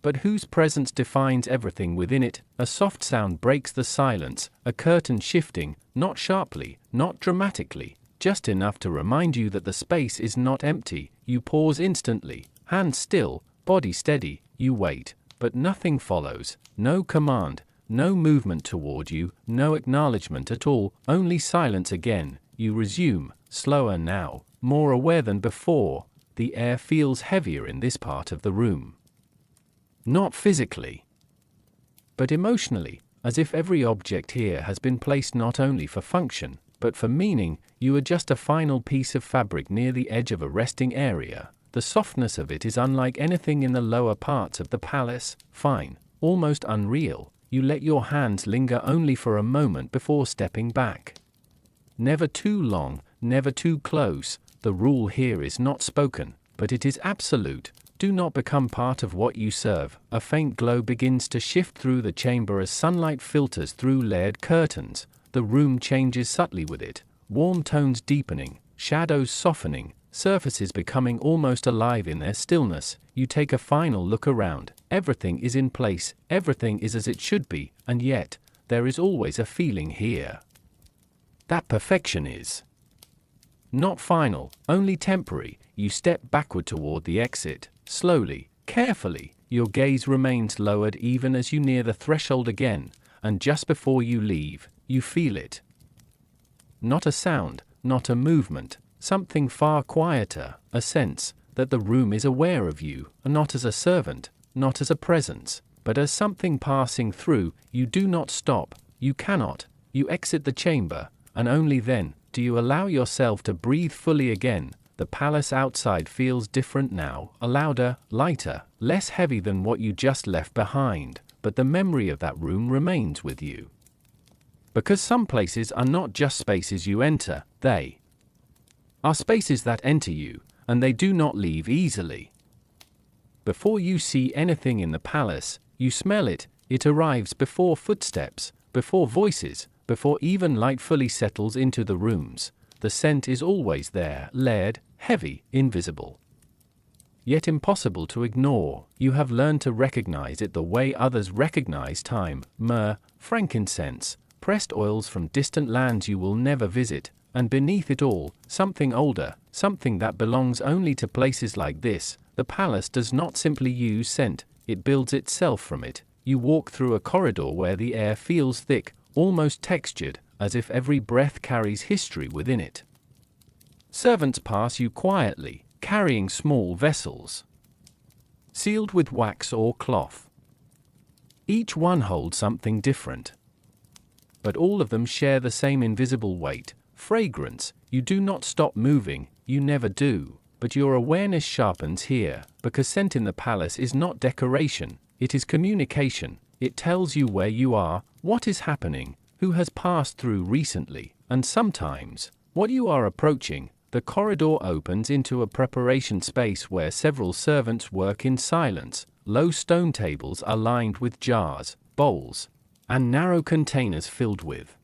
but whose presence defines everything within it. A soft sound breaks the silence, a curtain shifting, not sharply, not dramatically, just enough to remind you that the space is not empty. You pause instantly, hands still, body steady. You wait, but nothing follows, no command, no movement toward you, no acknowledgement at all, only silence again. You resume, slower now, more aware than before. The air feels heavier in this part of the room. Not physically, but emotionally, as if every object here has been placed not only for function, but for meaning. You adjust a final piece of fabric near the edge of a resting area. The softness of it is unlike anything in the lower parts of the palace, fine, almost unreal. You let your hands linger only for a moment before stepping back. Never too long, never too close. The rule here is not spoken, but it is absolute. Do not become part of what you serve. A faint glow begins to shift through the chamber as sunlight filters through layered curtains. The room changes subtly with it, warm tones deepening, shadows softening, surfaces becoming almost alive in their stillness. You take a final look around. Everything is in place, everything is as it should be, and yet, there is always a feeling here that perfection is not final, only temporary. You step backward toward the exit, slowly, carefully. Your gaze remains lowered even as you near the threshold again, and just before you leave, you feel it. Not a sound, not a movement, something far quieter, a sense that the room is aware of you, not as a servant, not as a presence, but as something passing through. You do not stop, you cannot, you exit the chamber, and only then do you allow yourself to breathe fully again. The palace outside feels different now, a louder, lighter, less heavy than what you just left behind, but the memory of that room remains with you. Because some places are not just spaces you enter, they are spaces that enter you, and they do not leave easily. Before you see anything in the palace, you smell it. It arrives before footsteps, before voices, before even light fully settles into the rooms. The scent is always there, layered, heavy, invisible, yet impossible to ignore. You have learned to recognize it the way others recognize thyme, myrrh, frankincense, pressed oils from distant lands you will never visit, and beneath it all, something older, something that belongs only to places like this. The palace does not simply use scent, it builds itself from it. You walk through a corridor where the air feels thick, almost textured, as if every breath carries history within it. Servants pass you quietly, carrying small vessels, sealed with wax or cloth. Each one holds something different, but all of them share the same invisible weight, fragrance. You do not stop moving, you never do, but your awareness sharpens here, because scent in the palace is not decoration, it is communication. It tells you where you are, what is happening, who has passed through recently, and sometimes, what you are approaching. The corridor opens into a preparation space where several servants work in silence. Low stone tables are lined with jars, bowls, and narrow containers filled with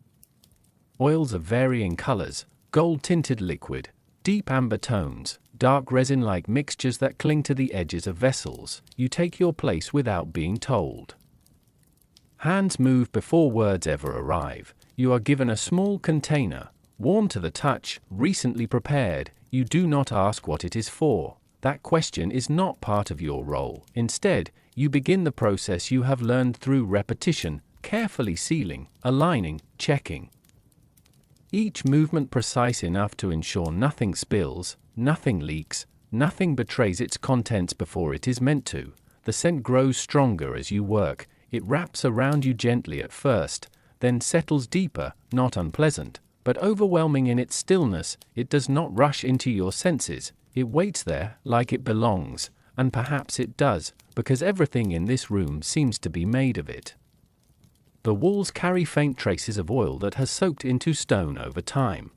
oils of varying colors, gold-tinted liquid, deep amber tones, dark resin-like mixtures that cling to the edges of vessels. You take your place without being told. Hands move before words ever arrive. You are given a small container, warm to the touch, recently prepared. You do not ask what it is for. That question is not part of your role. Instead, you begin the process you have learned through repetition, carefully sealing, aligning, checking. Each movement precise enough to ensure nothing spills, nothing leaks, nothing betrays its contents before it is meant to. The scent grows stronger as you work. It wraps around you gently at first, then settles deeper, not unpleasant, but overwhelming in its stillness. It does not rush into your senses, it waits there, like it belongs, and perhaps it does, because everything in this room seems to be made of it. The walls carry faint traces of oil that has soaked into stone over time.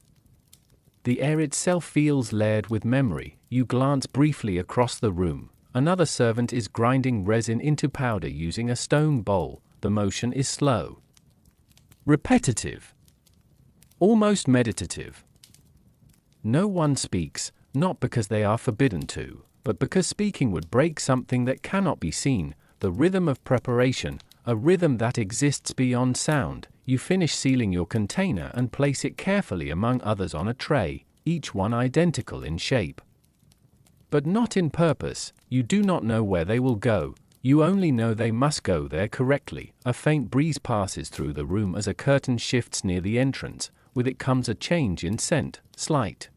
The air itself feels layered with memory. You glance briefly across the room. Another servant is grinding resin into powder using a stone bowl. The motion is slow, repetitive, almost meditative. No one speaks, not because they are forbidden to, but because speaking would break something that cannot be seen, the rhythm of preparation, a rhythm that exists beyond sound. You finish sealing your container and place it carefully among others on a tray, each one identical in shape, but not in purpose. You do not know where they will go, you only know they must go there correctly. A faint breeze passes through the room as a curtain shifts near the entrance. With it comes a change in scent, slight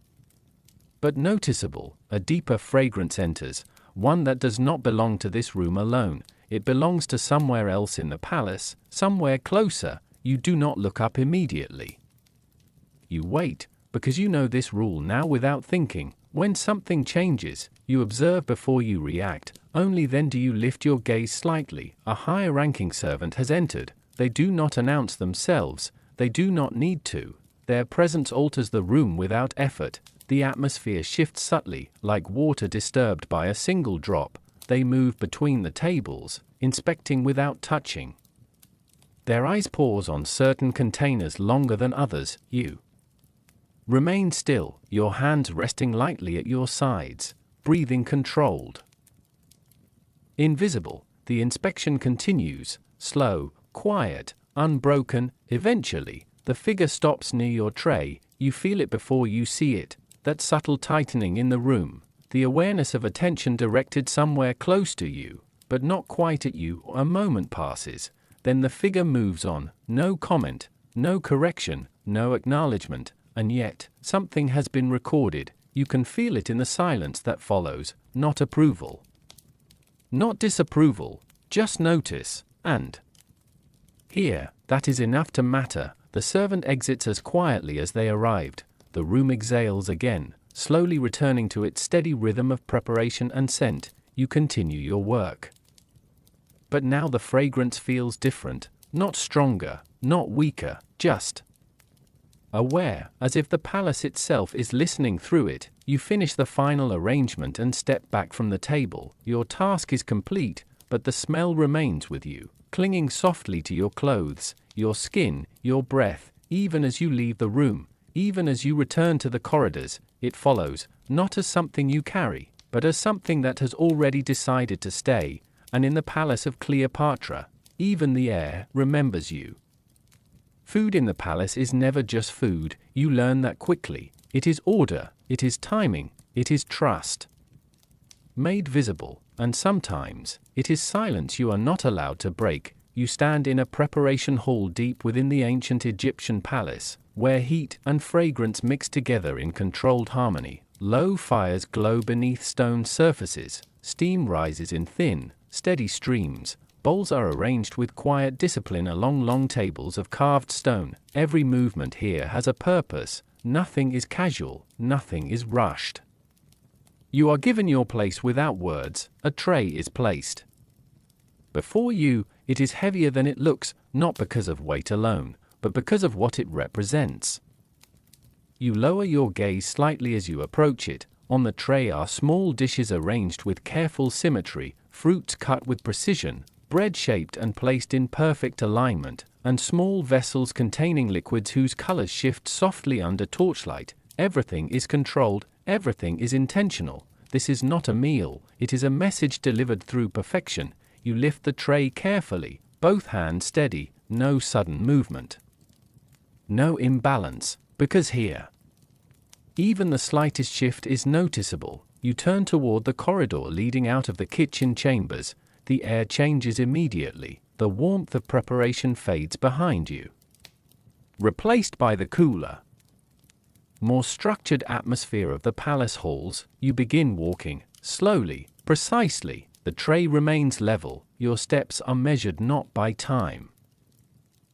but noticeable. A deeper fragrance enters, one that does not belong to this room alone. It belongs to somewhere else in the palace, somewhere closer. You do not look up immediately. You wait, because you know this rule now without thinking. When something changes, you observe before you react. Only then do you lift your gaze slightly. A higher-ranking servant has entered. They do not announce themselves. They do not need to. Their presence alters the room without effort. The atmosphere shifts subtly, like water disturbed by a single drop. They move between the tables, inspecting without touching. Their eyes pause on certain containers longer than others. You Remain still, your hands resting lightly at your sides, breathing controlled. Invisible, the inspection continues, slow, quiet, unbroken. Eventually, the figure stops near your tray, you feel it before you see it, that subtle tightening in the room, the awareness of attention directed somewhere close to you, but not quite at you. A moment passes, then the figure moves on, no comment, no correction, no acknowledgement, and yet, something has been recorded. You can feel it in the silence that follows, not approval, not disapproval, just notice, and here, that is enough to matter. The servant exits as quietly as they arrived. The room exhales again, slowly returning to its steady rhythm of preparation and scent. You continue your work. But now the fragrance feels different, not stronger, not weaker, just aware, as if the palace itself is listening through it. You finish the final arrangement and step back from the table. Your task is complete, but the smell remains with you, clinging softly to your clothes, your skin, your breath. Even as you leave the room, even as you return to the corridors, it follows, not as something you carry, but as something that has already decided to stay. And in the palace of Cleopatra, even the air remembers you. Food in the palace is never just food, you learn that quickly. It is order, it is timing, it is trust. Made visible, and sometimes, it is silence you are not allowed to break. You stand in a preparation hall deep within the ancient Egyptian palace, where heat and fragrance mix together in controlled harmony. Low fires glow beneath stone surfaces, steam rises in thin, steady streams. Bowls are arranged with quiet discipline along long tables of carved stone. Every movement here has a purpose. Nothing is casual, nothing is rushed. You are given your place without words. A tray is placed before you. It is heavier than it looks, not because of weight alone, but because of what it represents. You lower your gaze slightly as you approach it. On the tray are small dishes arranged with careful symmetry, fruits cut with precision, bread shaped and placed in perfect alignment, and small vessels containing liquids whose colors shift softly under torchlight. Everything is controlled, everything is intentional. This is not a meal, it is a message delivered through perfection. You lift the tray carefully, both hands steady, no sudden movement, no imbalance, because here, even the slightest shift is noticeable. You turn toward the corridor leading out of the kitchen chambers. The air changes immediately, the warmth of preparation fades behind you, replaced by the cooler, more structured atmosphere of the palace halls. You begin walking, slowly, precisely. The tray remains level, your steps are measured not by time,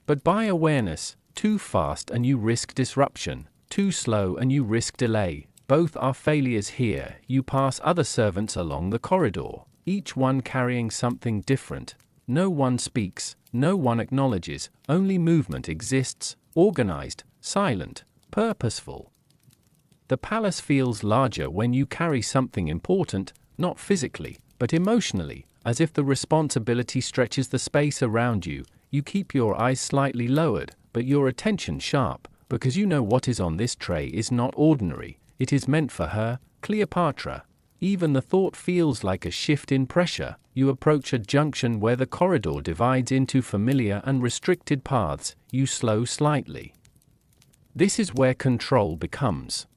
but by awareness. Too fast and you risk disruption, too slow and you risk delay. Both are failures here. You pass other servants along the corridor, each one carrying something different. No one speaks, no one acknowledges, only movement exists, organized, silent, purposeful. The palace feels larger when you carry something important, not physically, but emotionally, as if the responsibility stretches the space around you. You keep your eyes slightly lowered, but your attention sharp, because you know what is on this tray is not ordinary. It is meant for her, Cleopatra. Even the thought feels like a shift in pressure. You approach a junction where the corridor divides into familiar and restricted paths. You slow slightly. This is where control becomes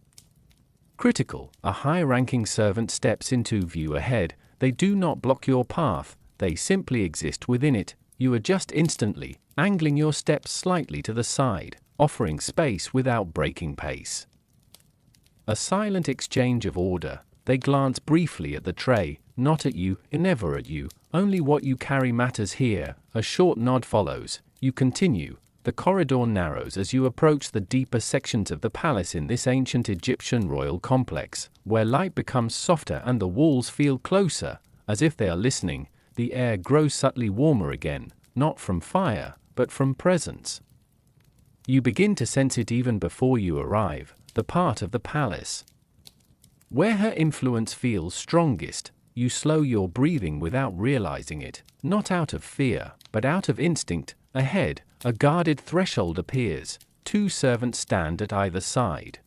critical. A high-ranking servant steps into view ahead. They do not block your path, they simply exist within it. You adjust instantly, angling your steps slightly to the side, offering space without breaking pace. A silent exchange of order. They glance briefly at the tray, not at you, never at you. Only what you carry matters here. A short nod follows. You continue. The corridor narrows as you approach the deeper sections of the palace in this ancient Egyptian royal complex, where light becomes softer and the walls feel closer, as if they are listening. The air grows subtly warmer again, not from fire, but from presence. You begin to sense it even before you arrive, the part of the palace where her influence feels strongest. You slow your breathing without realizing it, not out of fear, but out of instinct. Ahead, a guarded threshold appears. Two servants stand at either side.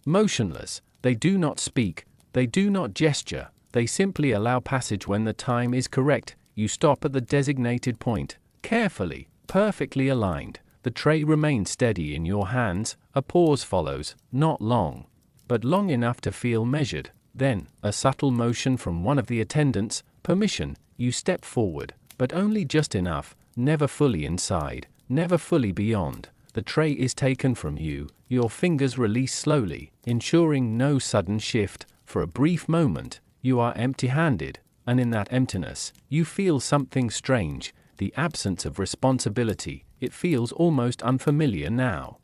Motionless, they do not speak, they do not gesture, they simply allow passage when the time is correct. You stop at the designated point, carefully, perfectly aligned. The tray remains steady in your hands. A pause follows, not long, but long enough to feel measured. Then, a subtle motion from one of the attendants, permission. You step forward, but only just enough, never fully inside, never fully beyond. The tray is taken from you, your fingers release slowly, ensuring no sudden shift. For a brief moment, you are empty-handed, and in that emptiness, you feel something strange, the absence of responsibility. It feels almost unfamiliar now.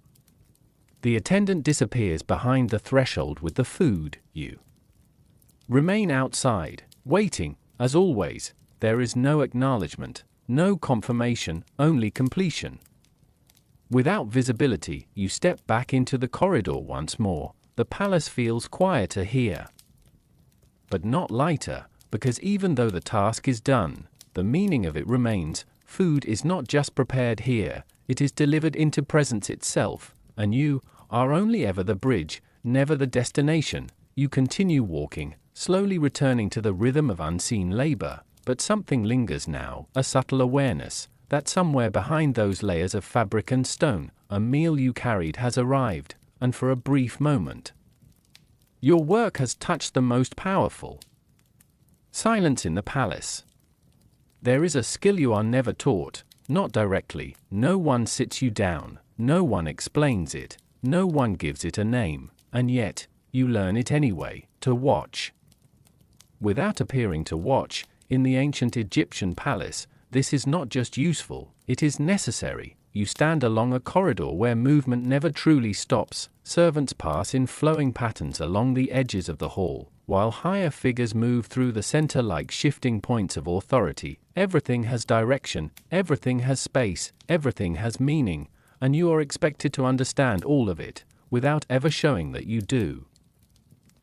The attendant disappears behind the threshold with the food. You remain outside, waiting. As always, there is no acknowledgement, no confirmation, only completion. Without visibility, you step back into the corridor once more. The palace feels quieter here, but not lighter, because even though the task is done, the meaning of it remains. Food is not just prepared here, it is delivered into presence itself, and you are only ever the bridge, never the destination. You continue walking, slowly returning to the rhythm of unseen labor, but something lingers now, a subtle awareness that somewhere behind those layers of fabric and stone, a meal you carried has arrived, and for a brief moment, your work has touched the most powerful. Silence in the palace. There is a skill you are never taught, not directly. No one sits you down, no one explains it, no one gives it a name, and yet, you learn it anyway, to watch. Without appearing to watch, in the ancient Egyptian palace, this is not just useful, it is necessary. You stand along a corridor where movement never truly stops. Servants pass in flowing patterns along the edges of the hall, while higher figures move through the center like shifting points of authority. Everything has direction, everything has space, everything has meaning, and you are expected to understand all of it, without ever showing that you do.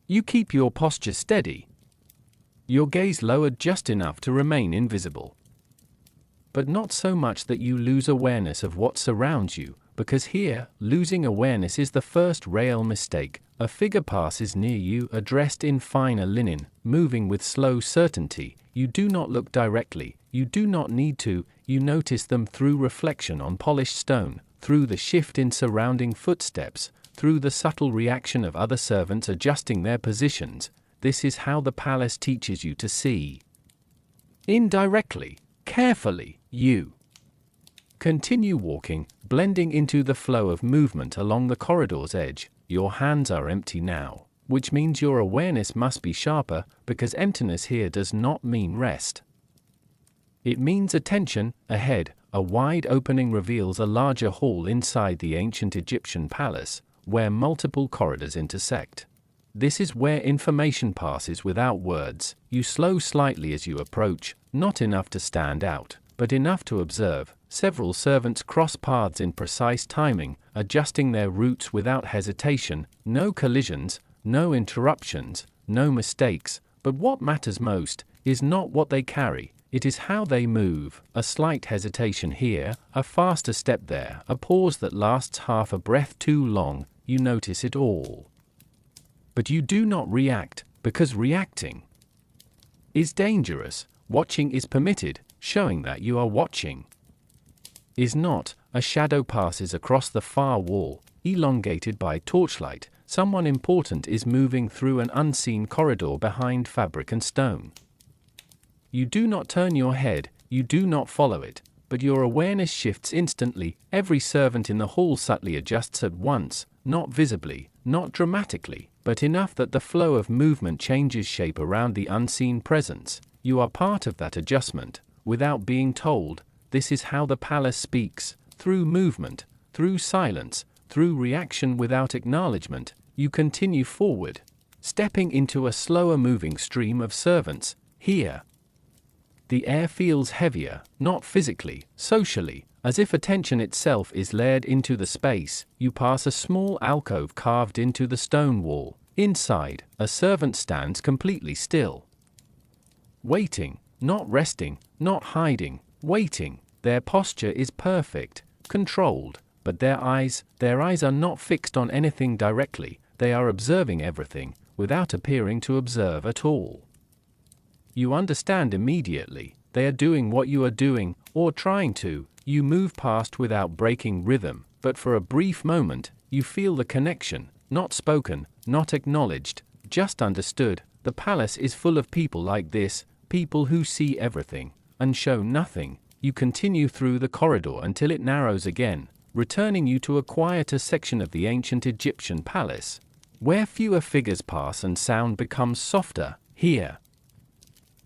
You keep your posture steady, your gaze lowered just enough to remain invisible, but not so much that you lose awareness of what surrounds you, because here, losing awareness is the first real mistake. A figure passes near you, dressed in finer linen, moving with slow certainty. You do not look directly, you do not need to. You notice them through reflection on polished stone, through the shift in surrounding footsteps, through the subtle reaction of other servants adjusting their positions. This is how the palace teaches you to see. Indirectly, carefully, you continue walking, blending into the flow of movement along the corridor's edge. Your hands are empty now, which means your awareness must be sharper, because emptiness here does not mean rest. It means attention. Ahead, a wide opening reveals a larger hall inside the ancient Egyptian palace, where multiple corridors intersect. This is where information passes without words. You slow slightly as you approach, not enough to stand out, but enough to observe. Several servants cross paths in precise timing, adjusting their routes without hesitation. No collisions, no interruptions, no mistakes. But what matters most is not what they carry, it is how they move. A slight hesitation here, a faster step there, a pause that lasts half a breath too long. You notice it all. But you do not react, because reacting is dangerous. Watching is permitted, showing that you are watching is not. A shadow passes across the far wall, elongated by torchlight. Someone important is moving through an unseen corridor behind fabric and stone. You do not turn your head, you do not follow it, but your awareness shifts instantly. Every servant in the hall subtly adjusts at once, not visibly, not dramatically, but enough that the flow of movement changes shape around the unseen presence. You are part of that adjustment, without being told. This is how the palace speaks, through movement, through silence, through reaction without acknowledgement. You continue forward, stepping into a slower moving stream of servants. Here, the air feels heavier, not physically, socially, as if attention itself is layered into the space. You pass a small alcove carved into the stone wall. Inside, a servant stands completely still, waiting, not resting, not hiding, waiting. Their posture is perfect, controlled, but their eyes are not fixed on anything directly. they are observing everything, without appearing to observe at all. You understand immediately, they are doing what you are doing, or trying to. You move past without breaking rhythm, but for a brief moment, you feel the connection, not spoken, not acknowledged, just understood. The palace is full of people like this, people who see everything, and show nothing. You continue through the corridor until it narrows again, returning you to a quieter section of the ancient Egyptian palace, where fewer figures pass and sound becomes softer. Here,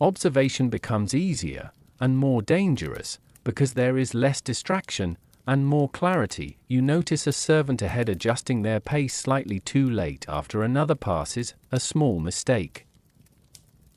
observation becomes easier, and more dangerous, because there is less distraction, and more clarity. You notice a servant ahead adjusting their pace slightly too late after another passes, a small mistake.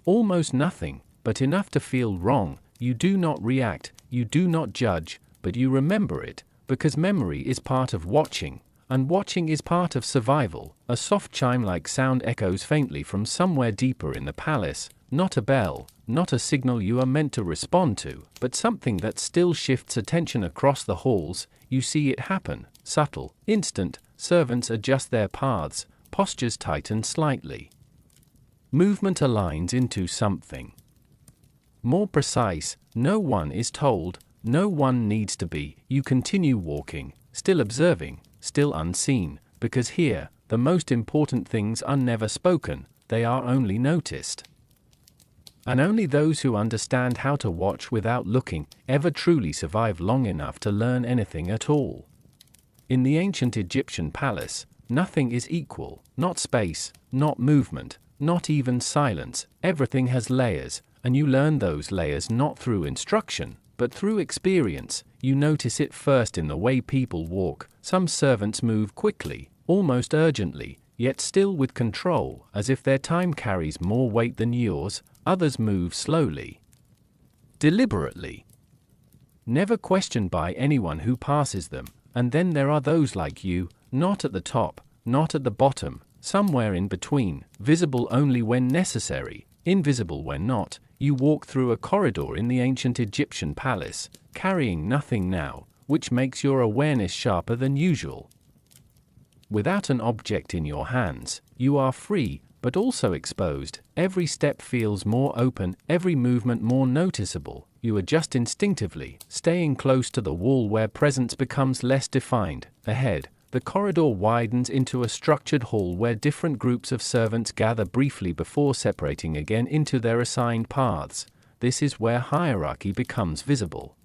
Almost nothing, but enough to feel wrong. You do not react, you do not judge, but you remember it, because memory is part of watching, and watching is part of survival. A soft chime-like sound echoes faintly from somewhere deeper in the palace, not a bell, not a signal you are meant to respond to, but something that still shifts attention across the halls. You see it happen, subtle, instant. Servants adjust their paths, postures tighten slightly. Movement aligns into something more precise. No one is told, no one needs to be. You continue walking, still observing, still unseen, because here, the most important things are never spoken, they are only noticed. And only those who understand how to watch without looking ever truly survive long enough to learn anything at all. In the ancient Egyptian palace, nothing is equal, not space, not movement, not even silence. Everything has layers, and you learn those layers not through instruction, but through experience. You notice it first in the way people walk. Some servants move quickly, almost urgently, yet still with control, as if their time carries more weight than yours. Others move slowly, deliberately, never questioned by anyone who passes them. And then there are those like you, not at the top, not at the bottom, somewhere in between, visible only when necessary, invisible when not. You walk through a corridor in the ancient Egyptian palace, carrying nothing now, which makes your awareness sharper than usual. Without an object in your hands, you are free, but also exposed. Every step feels more open, every movement more noticeable. You adjust instinctively, staying close to the wall where presence becomes less defined. Ahead, the corridor widens into a structured hall where different groups of servants gather briefly before separating again into their assigned paths. This is where hierarchy becomes visible.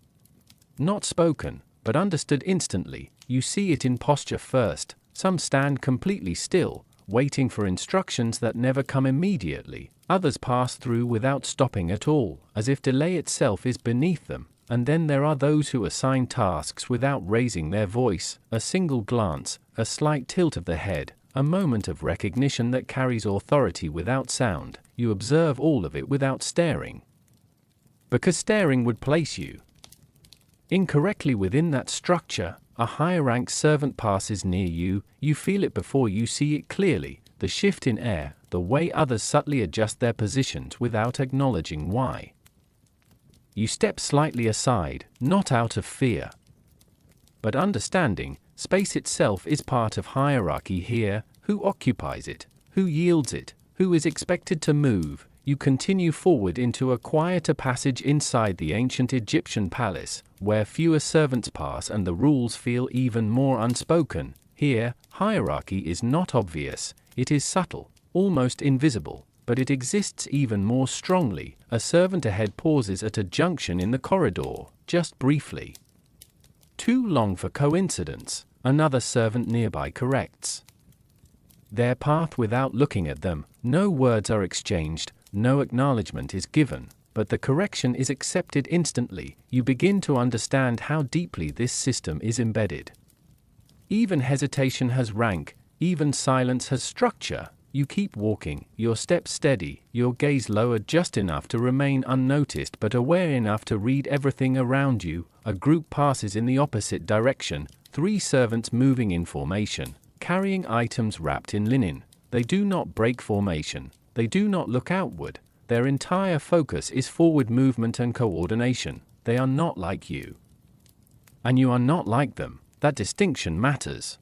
Not spoken, but understood instantly. You see it in posture first. Some stand completely still, waiting for instructions that never come immediately. Others pass through without stopping at all, as if delay itself is beneath them. And then there are those who assign tasks without raising their voice. A single glance, a slight tilt of the head, a moment of recognition that carries authority without sound. You observe all of it without staring, because staring would place you incorrectly within that structure. A higher-ranked servant passes near you. You feel it before you see it clearly, the shift in air, the way others subtly adjust their positions without acknowledging why. You step slightly aside, not out of fear, but understanding. Space itself is part of hierarchy here. Who occupies it? Who yields it? Who is expected to move? You continue forward into a quieter passage inside the ancient Egyptian palace, where fewer servants pass and the rules feel even more unspoken. Here, hierarchy is not obvious, it is subtle, almost invisible, but it exists even more strongly. A servant ahead pauses at a junction in the corridor, just briefly. Too long for coincidence. Another servant nearby corrects their path without looking at them. No words are exchanged, no acknowledgement is given, but the correction is accepted instantly. You begin to understand how deeply this system is embedded. Even hesitation has rank, even silence has structure. You keep walking, your steps steady, your gaze lowered just enough to remain unnoticed but aware enough to read everything around you. A group passes in the opposite direction, 3 servants moving in formation, carrying items wrapped in linen. They do not break formation, they do not look outward. Their entire focus is forward movement and coordination. They are not like you, and you are not like them. That distinction matters.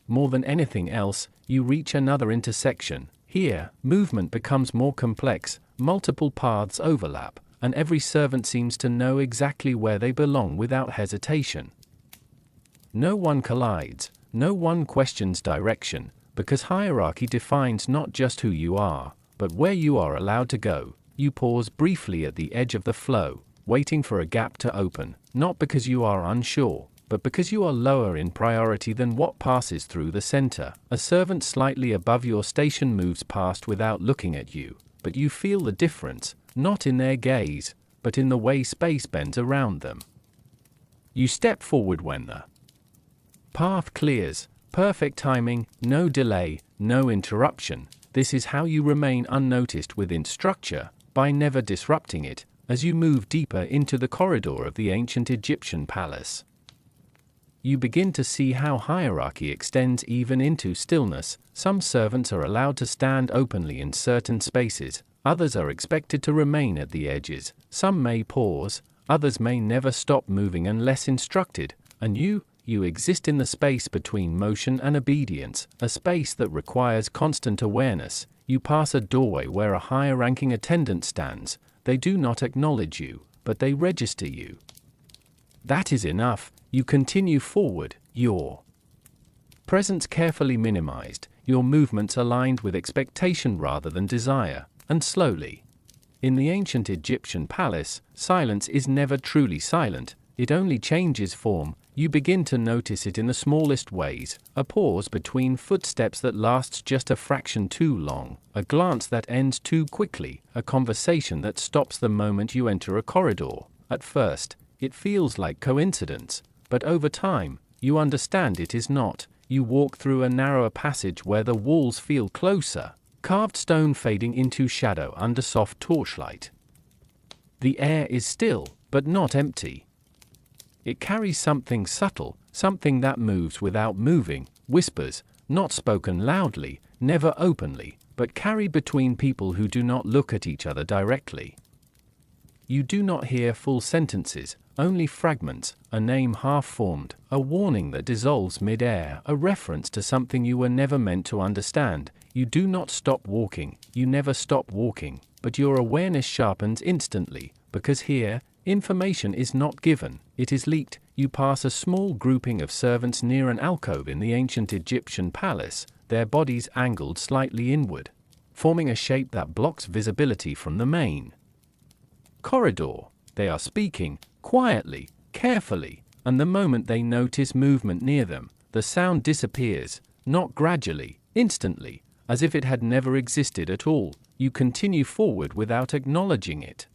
More than anything else, You reach another intersection. Here, movement becomes more complex, multiple paths overlap, and every servant seems to know exactly where they belong without hesitation. No one collides, no one questions direction, because hierarchy defines not just who you are, but where you are allowed to go. You pause briefly at the edge of the flow, waiting for a gap to open, not because you are unsure, but because you are lower in priority than what passes through the center. A servant slightly above your station moves past without looking at you, but you feel the difference, not in their gaze, but in the way space bends around them. You step forward when the path clears, perfect timing, no delay, no interruption. This is how you remain unnoticed within structure, by never disrupting it, as you move deeper into the corridor of the ancient Egyptian palace. You begin to see how hierarchy extends even into stillness. Some servants are allowed to stand openly in certain spaces, others are expected to remain at the edges, some may pause, others may never stop moving unless instructed, and you exist in the space between motion and obedience, a space that requires constant awareness. You pass a doorway where a higher-ranking attendant stands. They do not acknowledge you, but they register you. That is enough. You continue forward, your presence carefully minimized, your movements aligned with expectation rather than desire, and slowly. In the ancient Egyptian palace, silence is never truly silent, it only changes form. You begin to notice it in the smallest ways, a pause between footsteps that lasts just a fraction too long, a glance that ends too quickly, a conversation that stops the moment you enter a corridor. At first, it feels like coincidence, but over time, you understand it is not. You walk through a narrower passage where the walls feel closer, carved stone fading into shadow under soft torchlight. The air is still, but not empty. It carries something subtle, something that moves without moving, whispers, not spoken loudly, never openly, but carried between people who do not look at each other directly. You do not hear full sentences, only fragments, a name half-formed, a warning that dissolves mid-air, a reference to something you were never meant to understand. You do not stop walking, you never stop walking, but your awareness sharpens instantly, because here, information is not given, it is leaked. You pass a small grouping of servants near an alcove in the ancient Egyptian palace, their bodies angled slightly inward, forming a shape that blocks visibility from the main corridor. They are speaking, quietly, carefully, and the moment they notice movement near them, the sound disappears, not gradually, instantly, as if it had never existed at all. You continue forward without acknowledging it.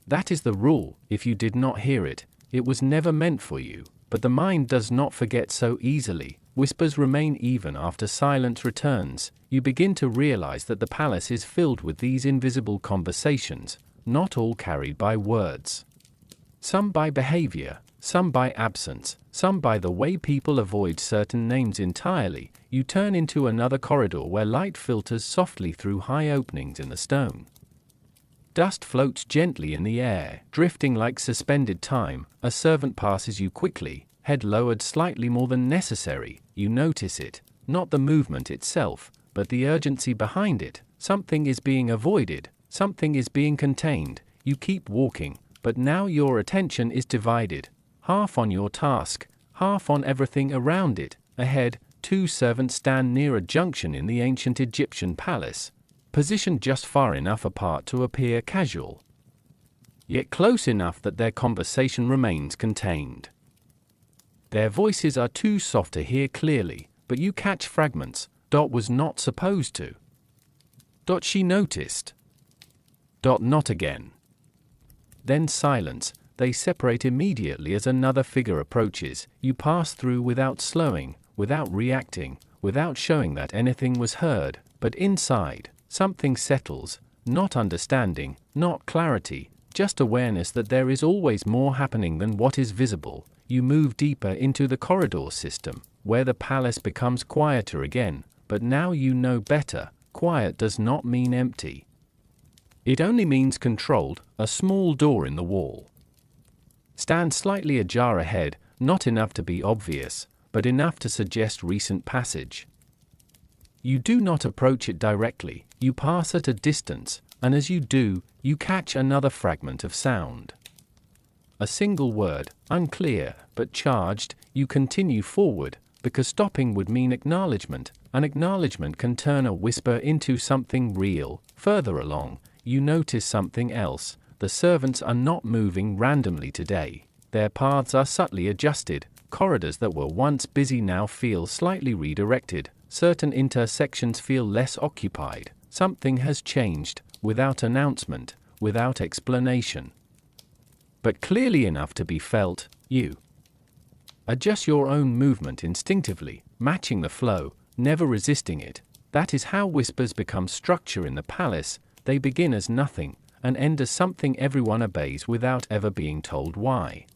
That is the rule. If you did not hear it, it was never meant for you. But the mind does not forget so easily. Whispers remain even after silence returns. You begin to realize that the palace is filled with these invisible conversations, not all carried by words. Some by behavior, some by absence, some by the way people avoid certain names entirely. You turn into another corridor where light filters softly through high openings in the stone. Dust floats gently in the air, drifting like suspended time. A servant passes you quickly, head lowered slightly more than necessary. You notice it, not the movement itself, but the urgency behind it. Something is being avoided, something is being contained. You keep walking, but now your attention is divided, half on your task, half on everything around it. Ahead, two servants stand near a junction in the ancient Egyptian palace, positioned just far enough apart to appear casual, yet close enough that their conversation remains contained. Their voices are too soft to hear clearly, but you catch fragments. Dot was not supposed to. Dot she noticed. Dot not again. Then silence. They separate immediately as another figure approaches. You pass through without slowing, without reacting, without showing that anything was heard, but inside, something settles, not understanding, not clarity, just awareness that there is always more happening than what is visible. You move deeper into the corridor system, where the palace becomes quieter again, but now you know better. Quiet does not mean empty. It only means controlled. A small door in the wall stands slightly ajar ahead, not enough to be obvious, but enough to suggest recent passage. You do not approach it directly, you pass at a distance, and as you do, you catch another fragment of sound. A single word, unclear, but charged, you continue forward, because stopping would mean acknowledgement. An acknowledgement can turn a whisper into something real. Further along, you notice something else. The servants are not moving randomly today. Their paths are subtly adjusted. Corridors that were once busy now feel slightly redirected. Certain intersections feel less occupied. Something has changed, without announcement, without explanation. But clearly enough to be felt. You adjust your own movement instinctively, matching the flow, never resisting it. That is how whispers become structure in the palace. They begin as nothing, and end as something everyone obeys without ever being told why.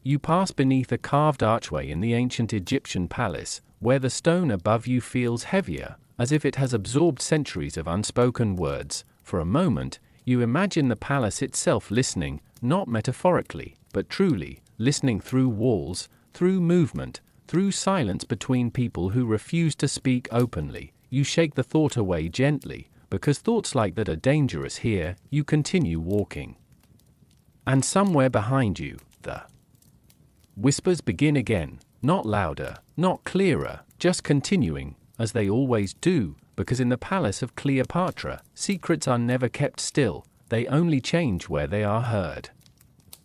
You pass beneath a carved archway in the ancient Egyptian palace, where the stone above you feels heavier, as if it has absorbed centuries of unspoken words. For a moment, you imagine the palace itself listening, not metaphorically, but truly, listening through walls, through movement, through silence between people who refuse to speak openly. You shake the thought away gently, because thoughts like that are dangerous here. You continue walking. And somewhere behind you, the whispers begin again, not louder, not clearer, just continuing, as they always do, because in the palace of Cleopatra, secrets are never kept still, they only change where they are heard.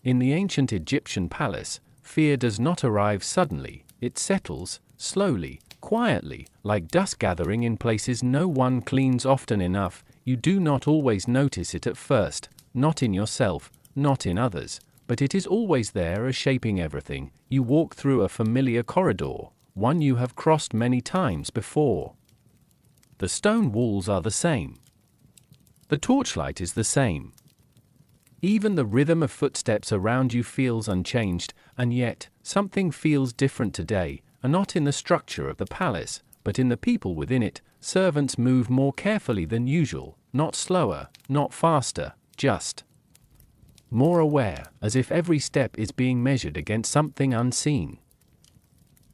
In the ancient Egyptian palace, fear does not arrive suddenly, it settles, slowly, quietly, like dust gathering in places no one cleans often enough. You do not always notice it at first, not in yourself, not in others, but it is always there, shaping everything. You walk through a familiar corridor, one you have crossed many times before. The stone walls are the same. The torchlight is the same. Even the rhythm of footsteps around you feels unchanged, and yet, something feels different today, and not in the structure of the palace, but in the people within it. Servants move more carefully than usual, not slower, not faster, just more aware, as if every step is being measured against something unseen.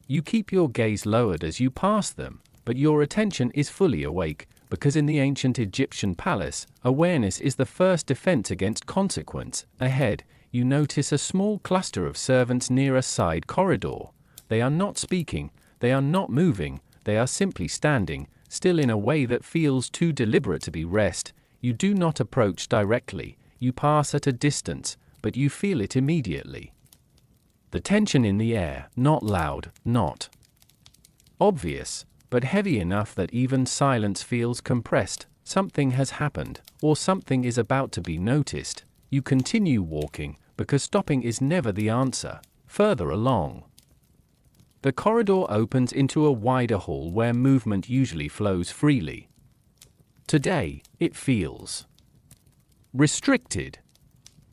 You keep your gaze lowered as you pass them, but your attention is fully awake, because in the ancient Egyptian palace, awareness is the first defense against consequence. Ahead, you notice a small cluster of servants near a side corridor. They are not speaking, they are not moving, they are simply standing, still in a way that feels too deliberate to be rest. You do not approach directly, you pass at a distance, but you feel it immediately. The tension in the air, not loud, not obvious, but heavy enough that even silence feels compressed. Something has happened, or something is about to be noticed. You continue walking, because stopping is never the answer. Further along, the corridor opens into a wider hall where movement usually flows freely. Today, it feels restricted.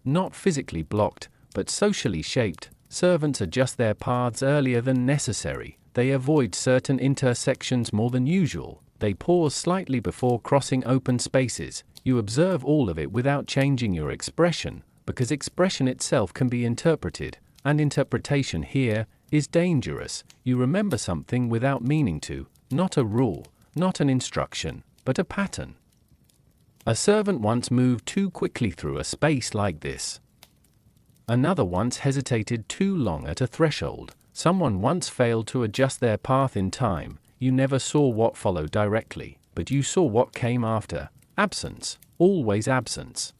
Not physically blocked, but socially shaped. Servants adjust their paths earlier than necessary. They avoid certain intersections more than usual. They pause slightly before crossing open spaces. You observe all of it without changing your expression, because expression itself can be interpreted, and interpretation here is dangerous. You remember something without meaning to, not a rule, not an instruction, but a pattern. A servant once moved too quickly through a space like this. Another once hesitated too long at a threshold. Someone once failed to adjust their path in time. You never saw what followed directly, but you saw what came after. Absence, always absence.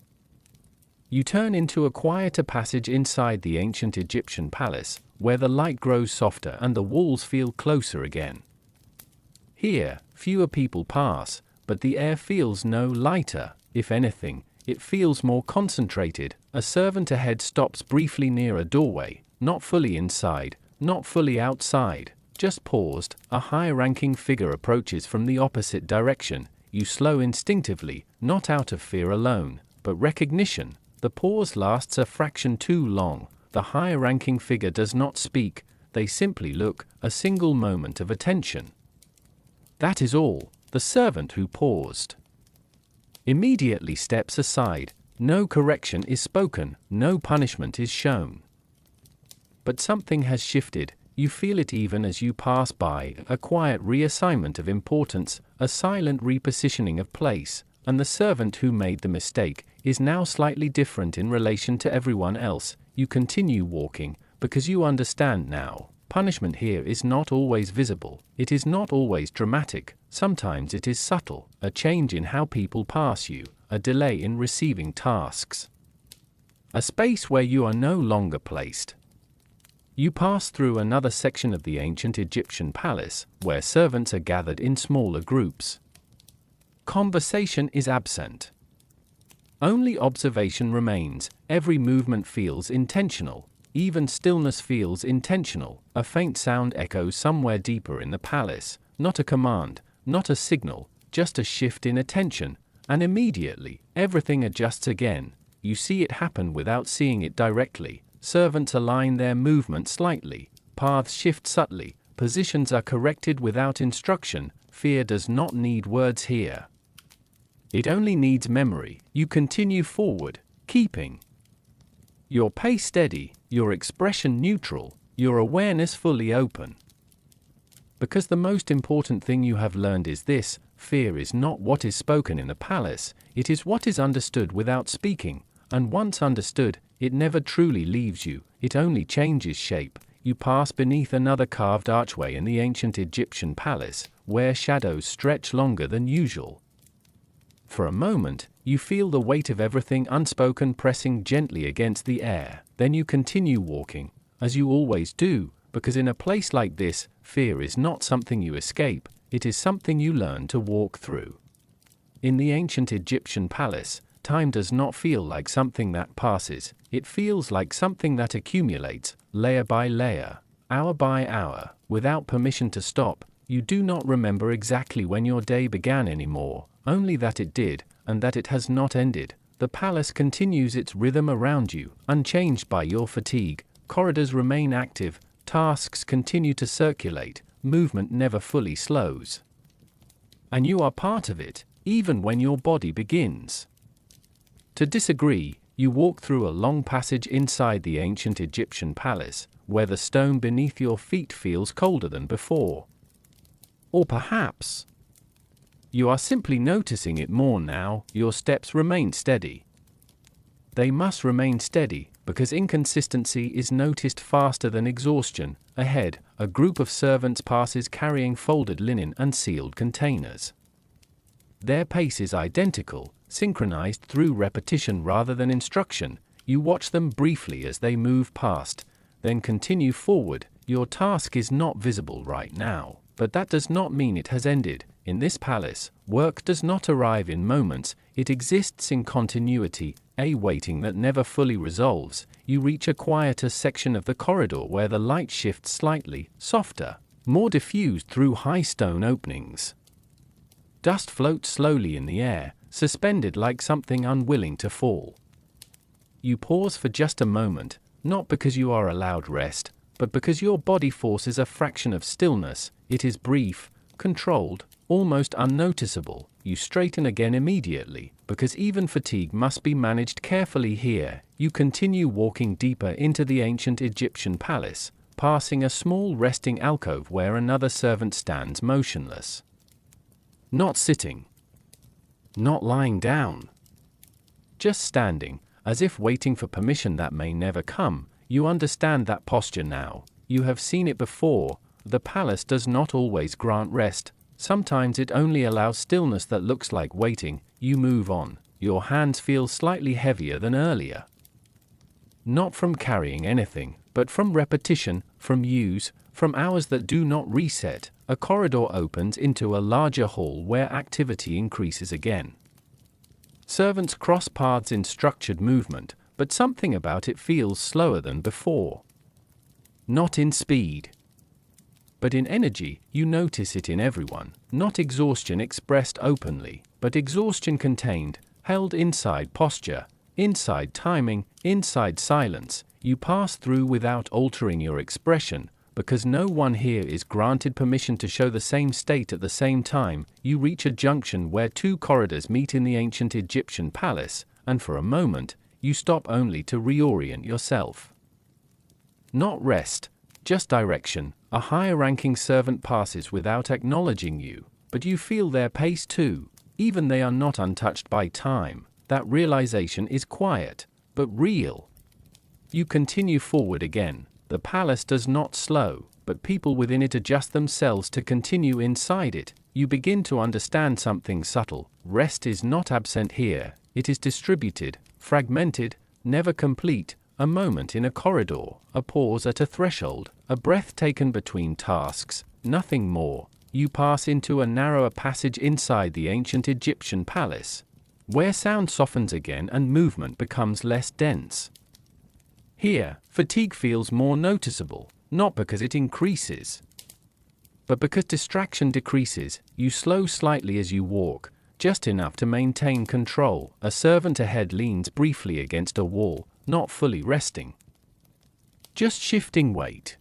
You turn into a quieter passage inside the ancient Egyptian palace, where the light grows softer and the walls feel closer again. Here, fewer people pass, but the air feels no lighter. If anything, it feels more concentrated. A servant ahead stops briefly near a doorway, not fully inside, not fully outside, just paused. A high-ranking figure approaches from the opposite direction. You slow instinctively, not out of fear alone, but recognition. The pause lasts a fraction too long. The high-ranking figure does not speak, they simply look, a single moment of attention. That is all. The servant who paused immediately steps aside. No correction is spoken, no punishment is shown. But something has shifted. You feel it even as you pass by, a quiet reassignment of importance, a silent repositioning of place, and the servant who made the mistake is now slightly different in relation to everyone else. You continue walking, because you understand now. Punishment here is not always visible, it is not always dramatic, sometimes it is subtle, a change in how people pass you, a delay in receiving tasks. A space where you are no longer placed. You pass through another section of the ancient Egyptian palace, where servants are gathered in smaller groups. Conversation is absent. Only observation remains, every movement feels intentional. Even stillness feels intentional, a faint sound echoes somewhere deeper in the palace, not a command, not a signal, just a shift in attention, and immediately, everything adjusts again. You see it happen without seeing it directly. Servants align their movement slightly, paths shift subtly, positions are corrected without instruction. Fear does not need words here. It only needs memory. You continue forward, keeping your pace steady, your expression neutral, your awareness fully open. Because the most important thing you have learned is this: fear is not what is spoken in the palace, it is what is understood without speaking, and once understood, it never truly leaves you, it only changes shape. You pass beneath another carved archway in the ancient Egyptian palace, where shadows stretch longer than usual. For a moment, you feel the weight of everything unspoken pressing gently against the air. Then you continue walking, as you always do, because in a place like this, fear is not something you escape, it is something you learn to walk through. In the ancient Egyptian palace, time does not feel like something that passes, it feels like something that accumulates, layer by layer, hour by hour, without permission to stop. You do not remember exactly when your day began anymore, only that it did, and that it has not ended. The palace continues its rhythm around you, unchanged by your fatigue. Corridors remain active, tasks continue to circulate, movement never fully slows. And you are part of it, even when your body begins to disagree. You walk through a long passage inside the ancient Egyptian palace, where the stone beneath your feet feels colder than before. Or perhaps you are simply noticing it more now. Your steps remain steady. They must remain steady, because inconsistency is noticed faster than exhaustion. Ahead, a group of servants passes carrying folded linen and sealed containers. Their pace is identical, synchronized through repetition rather than instruction. You watch them briefly as they move past, then continue forward. Your task is not visible right now, but that does not mean it has ended. In this palace, work does not arrive in moments, it exists in continuity, a waiting that never fully resolves. You reach a quieter section of the corridor where the light shifts slightly, softer, more diffused through high stone openings. Dust floats slowly in the air, suspended like something unwilling to fall. You pause for just a moment, not because you are allowed rest, but because your body forces a fraction of stillness. It is brief, controlled, almost unnoticeable. You straighten again immediately, because even fatigue must be managed carefully here. You continue walking deeper into the ancient Egyptian palace, passing a small resting alcove where another servant stands motionless. Not sitting. Not lying down. Just standing, as if waiting for permission that may never come. You understand that posture now. You have seen it before. The palace does not always grant rest. Sometimes it only allows stillness that looks like waiting. You move on. Your hands feel slightly heavier than earlier. Not from carrying anything, but from repetition, from use, from hours that do not reset. A corridor opens into a larger hall where activity increases again. Servants cross paths in structured movement, but something about it feels slower than before. Not in speed, but in energy. You notice it in everyone. Not exhaustion expressed openly, but exhaustion contained, held inside posture, inside timing, inside silence. You pass through without altering your expression, because no one here is granted permission to show the same state at the same time. You reach a junction where two corridors meet in the ancient Egyptian palace, and for a moment, you stop only to reorient yourself. Not rest, just direction. A higher-ranking servant passes without acknowledging you, but you feel their pace too. Even they are not untouched by time. That realization is quiet, but real. You continue forward again. The palace does not slow, but people within it adjust themselves to continue inside it. You begin to understand something subtle. Rest is not absent here. It is distributed, fragmented, never complete. A moment in a corridor, a pause at a threshold, a breath taken between tasks, nothing more. You pass into a narrower passage inside the ancient Egyptian palace, where sound softens again and movement becomes less dense. Here, fatigue feels more noticeable, not because it increases, but because distraction decreases. You slow slightly as you walk, just enough to maintain control. A servant ahead leans briefly against a wall, not fully resting, just shifting weight.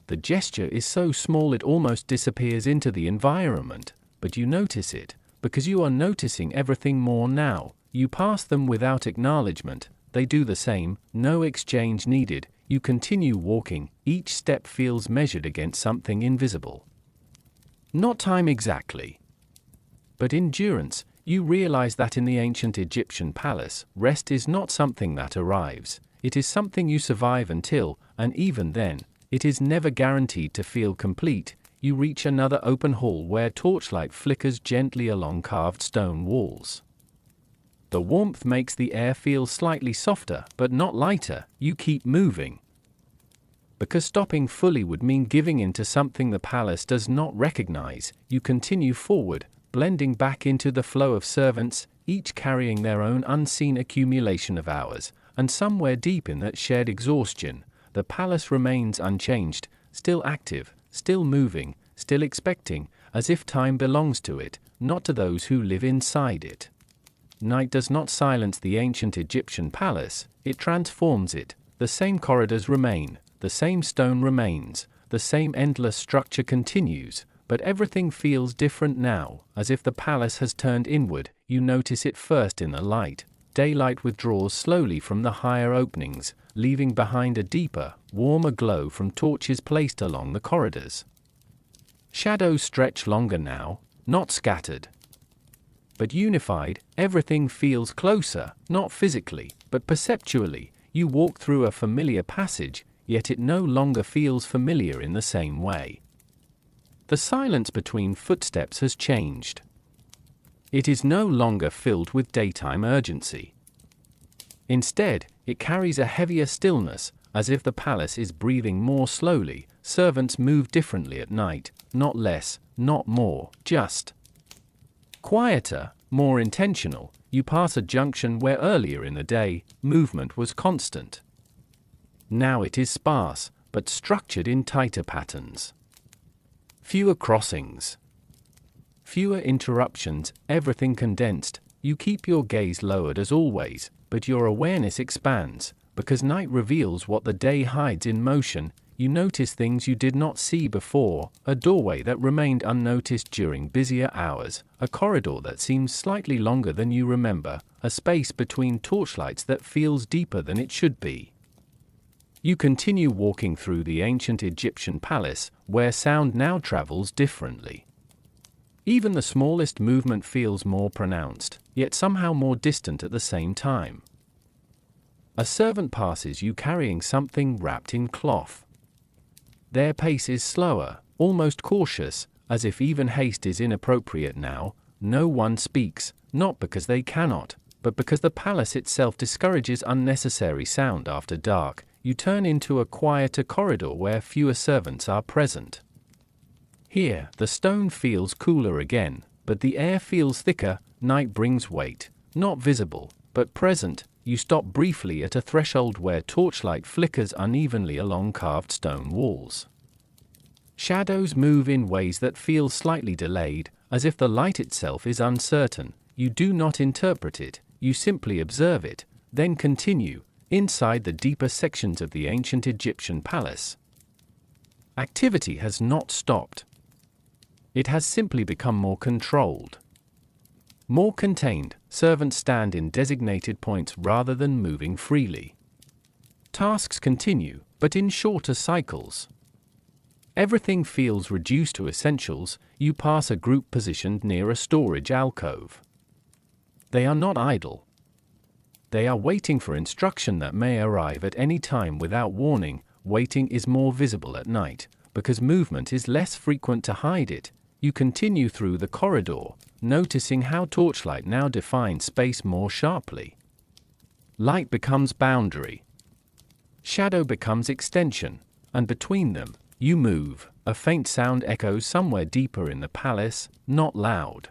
The gesture is so small it almost disappears into the environment, but you notice it, because you are noticing everything more now. You pass them without acknowledgement, they do the same, no exchange needed. You continue walking, each step feels measured against something invisible. Not time exactly, but endurance. You realize that in the ancient Egyptian palace, rest is not something that arrives, it is something you survive until, and even then, it is never guaranteed to feel complete. You reach another open hall where torchlight flickers gently along carved stone walls. The warmth makes the air feel slightly softer, but not lighter. You keep moving, because stopping fully would mean giving in to something the palace does not recognize. You continue forward, blending back into the flow of servants, each carrying their own unseen accumulation of hours, and somewhere deep in that shared exhaustion, the palace remains unchanged, still active, still moving, still expecting, as if time belongs to it, not to those who live inside it. Night does not silence the ancient Egyptian palace, it transforms it. The same corridors remain, the same stone remains, the same endless structure continues, but everything feels different now, as if the palace has turned inward. You notice it first in the light. Daylight withdraws slowly from the higher openings, leaving behind a deeper, warmer glow from torches placed along the corridors. Shadows stretch longer now, not scattered, but unified. Everything feels closer, not physically, but perceptually. You walk through a familiar passage, yet it no longer feels familiar in the same way. The silence between footsteps has changed. It is no longer filled with daytime urgency. Instead, it carries a heavier stillness, as if the palace is breathing more slowly. Servants move differently at night, not less, not more, just quieter, more intentional. You pass a junction where earlier in the day, movement was constant. Now it is sparse, but structured in tighter patterns. Fewer crossings, fewer interruptions, everything condensed. You keep your gaze lowered as always, but your awareness expands, because night reveals what the day hides in motion. You notice things you did not see before, a doorway that remained unnoticed during busier hours, a corridor that seems slightly longer than you remember, a space between torchlights that feels deeper than it should be. You continue walking through the ancient Egyptian palace, where sound now travels differently. Even the smallest movement feels more pronounced, yet somehow more distant at the same time. A servant passes you carrying something wrapped in cloth. Their pace is slower, almost cautious, as if even haste is inappropriate now. No one speaks, not because they cannot, but because the palace itself discourages unnecessary sound after dark. You turn into a quieter corridor where fewer servants are present. Here, the stone feels cooler again, but the air feels thicker. Night brings weight, not visible, but present. You stop briefly at a threshold where torchlight flickers unevenly along carved stone walls. Shadows move in ways that feel slightly delayed, as if the light itself is uncertain. You do not interpret it, you simply observe it, then continue, inside the deeper sections of the ancient Egyptian palace. Activity has not stopped. It has simply become more controlled. More contained. Servants stand in designated points rather than moving freely. Tasks continue, but in shorter cycles. Everything feels reduced to essentials. You pass a group positioned near a storage alcove. They are not idle. They are waiting for instruction that may arrive at any time without warning. Waiting is more visible at night, because movement is less frequent to hide it. You continue through the corridor, noticing how torchlight now defines space more sharply. Light becomes boundary. Shadow becomes extension, and between them, you move. A faint sound echoes somewhere deeper in the palace, not loud.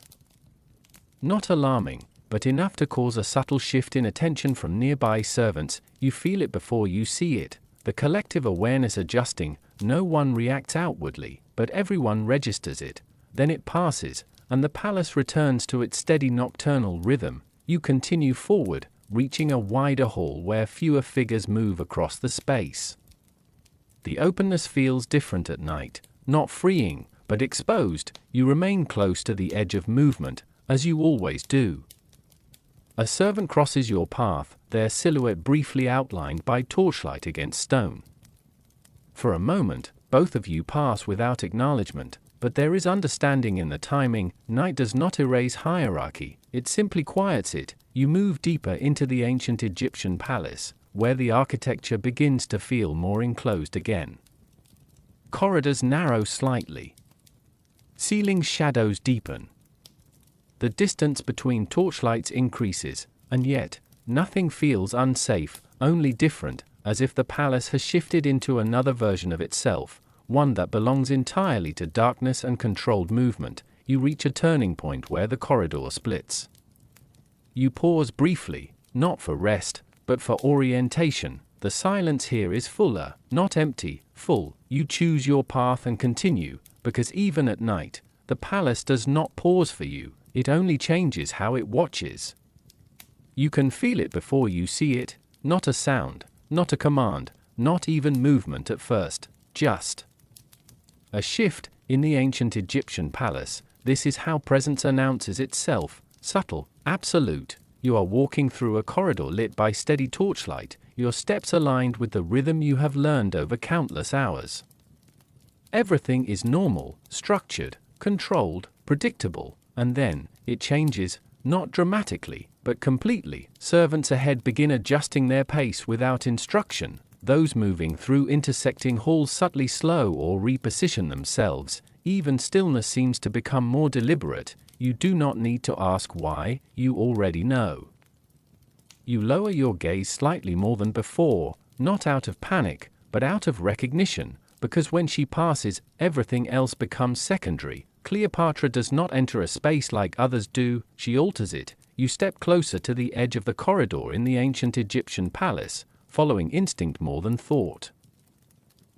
Not alarming, but enough to cause a subtle shift in attention from nearby servants. You feel it before you see it, the collective awareness adjusting. No one reacts outwardly, but everyone registers it. Then it passes, and the palace returns to its steady nocturnal rhythm. You continue forward, reaching a wider hall where fewer figures move across the space. The openness feels different at night, not freeing, but exposed. You remain close to the edge of movement, as you always do. A servant crosses your path, their silhouette briefly outlined by torchlight against stone. For a moment, both of you pass without acknowledgement, but there is understanding in the timing. Night does not erase hierarchy, it simply quiets it. You move deeper into the ancient Egyptian palace, where the architecture begins to feel more enclosed again. Corridors narrow slightly. Ceiling shadows deepen. The distance between torchlights increases, and yet, nothing feels unsafe, only different, as if the palace has shifted into another version of itself, one that belongs entirely to darkness and controlled movement. You reach a turning point where the corridor splits. You pause briefly, not for rest, but for orientation. The silence here is fuller, not empty, full. You choose your path and continue, because even at night, the palace does not pause for you, it only changes how it watches. You can feel it before you see it, not a sound, not a command, not even movement at first, just a shift. In the ancient Egyptian palace, this is how presence announces itself, subtle, absolute. You are walking through a corridor lit by steady torchlight, your steps aligned with the rhythm you have learned over countless hours. Everything is normal, structured, controlled, predictable, and then, it changes, not dramatically, but completely. Servants ahead begin adjusting their pace without instruction. Those moving through intersecting halls subtly slow or reposition themselves. Even stillness seems to become more deliberate. You do not need to ask why, you already know. You lower your gaze slightly more than before, not out of panic, but out of recognition, because when she passes, everything else becomes secondary. Cleopatra does not enter a space like others do, she alters it. You step closer to the edge of the corridor in the ancient Egyptian palace, following instinct more than thought.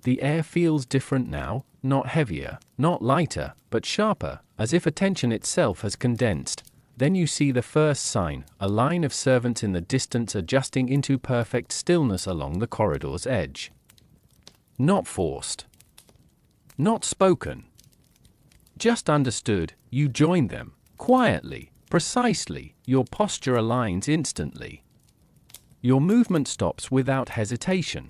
The air feels different now, not heavier, not lighter, but sharper, as if attention itself has condensed. Then you see the first sign, a line of servants in the distance adjusting into perfect stillness along the corridor's edge. Not forced. Not spoken. Just understood. You join them, quietly, precisely. Your posture aligns instantly. Your movement stops without hesitation.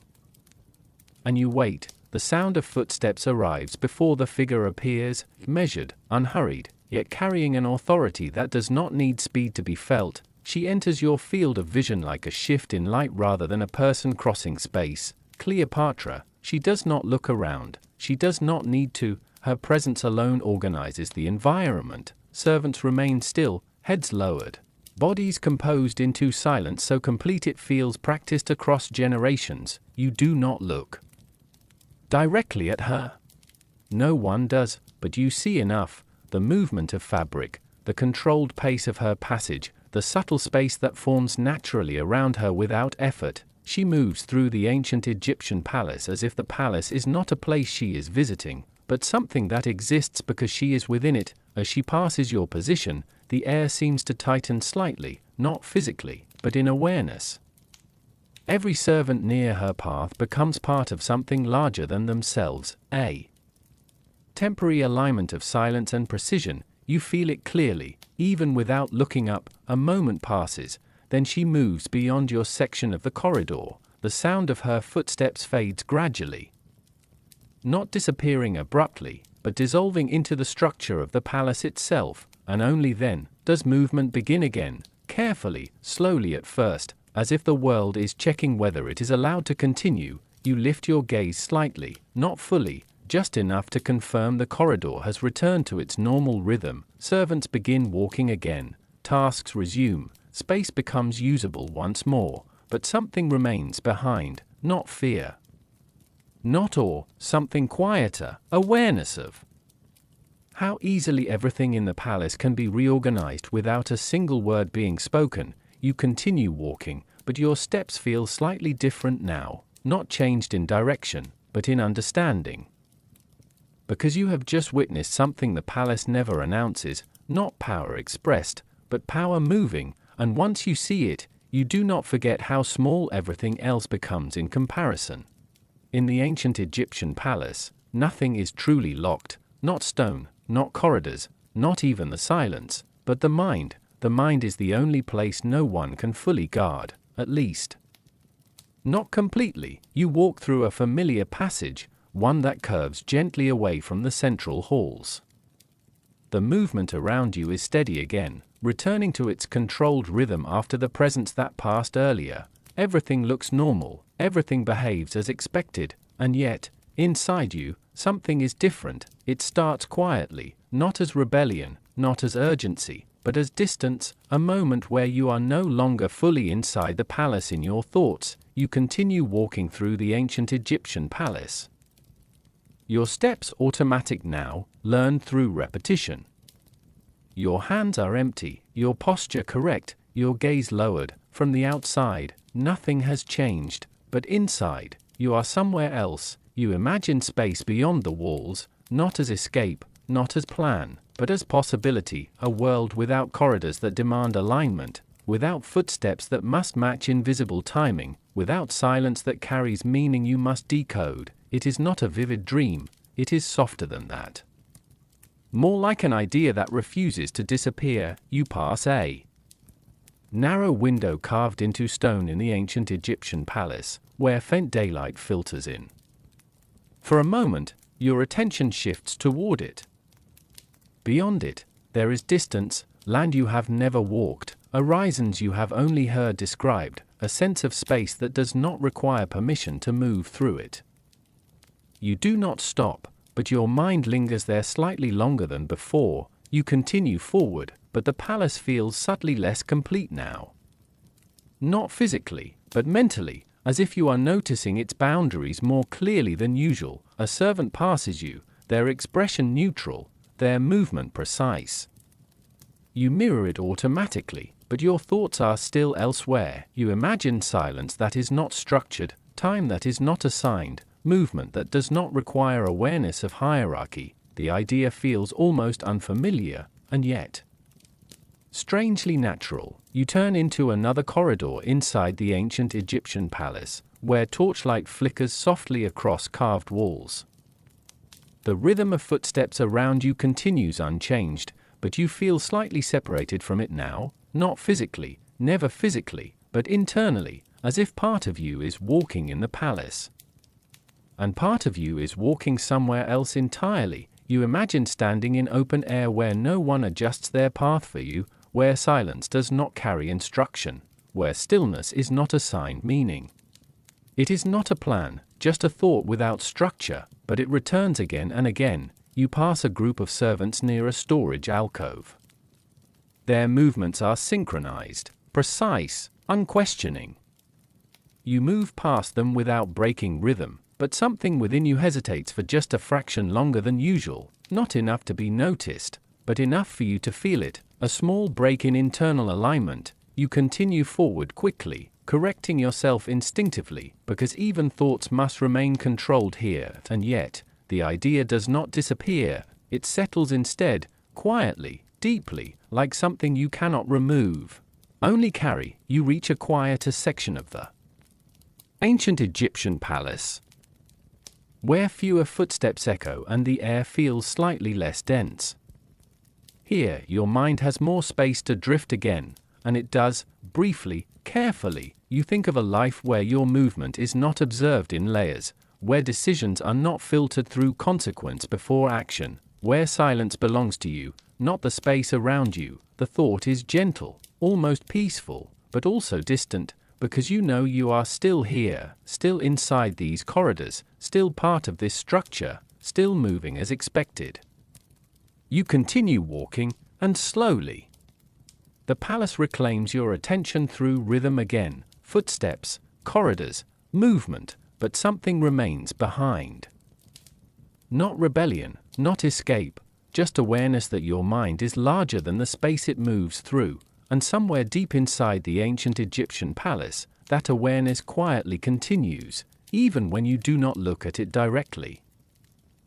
And you wait. The sound of footsteps arrives before the figure appears, measured, unhurried, yet carrying an authority that does not need speed to be felt. She enters your field of vision like a shift in light rather than a person crossing space. Cleopatra, she does not look around, she does not need to, her presence alone organizes the environment. Servants remain still, heads lowered, bodies composed into silence so complete it feels practiced across generations. You do not look directly at her. No one does, but you see enough, the movement of fabric, the controlled pace of her passage, the subtle space that forms naturally around her without effort. She moves through the ancient Egyptian palace as if the palace is not a place she is visiting, but something that exists because she is within it. As she passes your position, the air seems to tighten slightly, not physically, but in awareness. Every servant near her path becomes part of something larger than themselves, a temporary alignment of silence and precision. You feel it clearly, even without looking up. A moment passes, then she moves beyond your section of the corridor, the sound of her footsteps fades gradually. Not disappearing abruptly, but dissolving into the structure of the palace itself, and only then does movement begin again, carefully, slowly at first, as if the world is checking whether it is allowed to continue. You lift your gaze slightly, not fully, just enough to confirm the corridor has returned to its normal rhythm. Servants begin walking again, tasks resume, space becomes usable once more, but something remains behind, not fear, not awe, something quieter, awareness of how easily everything in the palace can be reorganized without a single word being spoken. You continue walking, but your steps feel slightly different now, not changed in direction, but in understanding. Because you have just witnessed something the palace never announces, not power expressed, but power moving, and once you see it, you do not forget how small everything else becomes in comparison. In the ancient Egyptian palace, nothing is truly locked, not stone, not corridors, not even the silence, but the mind. The mind is the only place no one can fully guard, at least not completely. You walk through a familiar passage, one that curves gently away from the central halls. The movement around you is steady again, returning to its controlled rhythm after the presence that passed earlier. Everything looks normal, everything behaves as expected, and yet, inside you, something is different. It starts quietly, not as rebellion, not as urgency, but as distance, a moment where you are no longer fully inside the palace in your thoughts. You continue walking through the ancient Egyptian palace. Your steps automatic now, learned through repetition. Your hands are empty, your posture correct, your gaze lowered. From the outside, nothing has changed, but inside, you are somewhere else. You imagine space beyond the walls, not as escape, not as plan, but as possibility, a world without corridors that demand alignment, without footsteps that must match invisible timing, without silence that carries meaning you must decode. It is not a vivid dream, it is softer than that. More like an idea that refuses to disappear. You pass a narrow window carved into stone in the ancient Egyptian palace, where faint daylight filters in. For a moment, your attention shifts toward it. Beyond it, there is distance, land you have never walked, horizons you have only heard described, a sense of space that does not require permission to move through it. You do not stop, but your mind lingers there slightly longer than before. You continue forward, but the palace feels subtly less complete now. Not physically, but mentally, as if you are noticing its boundaries more clearly than usual. A servant passes you, their expression neutral, their movement precise. You mirror it automatically, but your thoughts are still elsewhere. You imagine silence that is not structured, time that is not assigned, movement that does not require awareness of hierarchy. The idea feels almost unfamiliar, and yet strangely natural. You turn into another corridor inside the ancient Egyptian palace, where torchlight flickers softly across carved walls. The rhythm of footsteps around you continues unchanged, but you feel slightly separated from it now, not physically, never physically, but internally, as if part of you is walking in the palace, and part of you is walking somewhere else entirely. You imagine standing in open air where no one adjusts their path for you, where silence does not carry instruction, where stillness is not assigned meaning. It is not a plan, just a thought without structure, but it returns again and again. You pass a group of servants near a storage alcove. Their movements are synchronized, precise, unquestioning. You move past them without breaking rhythm, but something within you hesitates for just a fraction longer than usual, not enough to be noticed, but enough for you to feel it, a small break in internal alignment. You continue forward quickly, correcting yourself instinctively, because even thoughts must remain controlled here, and yet, the idea does not disappear, it settles instead, quietly, deeply, like something you cannot remove, only carry. You reach a quieter section of the ancient Egyptian palace, where fewer footsteps echo and the air feels slightly less dense. Here, your mind has more space to drift again, and it does, briefly, Carefully, you think of a life where your movement is not observed in layers, where decisions are not filtered through consequence before action, where silence belongs to you, not the space around you. The thought is gentle, almost peaceful, but also distant, because you know you are still here, still inside these corridors, still part of this structure, still moving as expected. You continue walking, and slowly. The palace reclaims your attention through rhythm again, footsteps, corridors, movement, but something remains behind. Not rebellion, not escape, just awareness that your mind is larger than the space it moves through, and somewhere deep inside the ancient Egyptian palace, that awareness quietly continues, even when you do not look at it directly.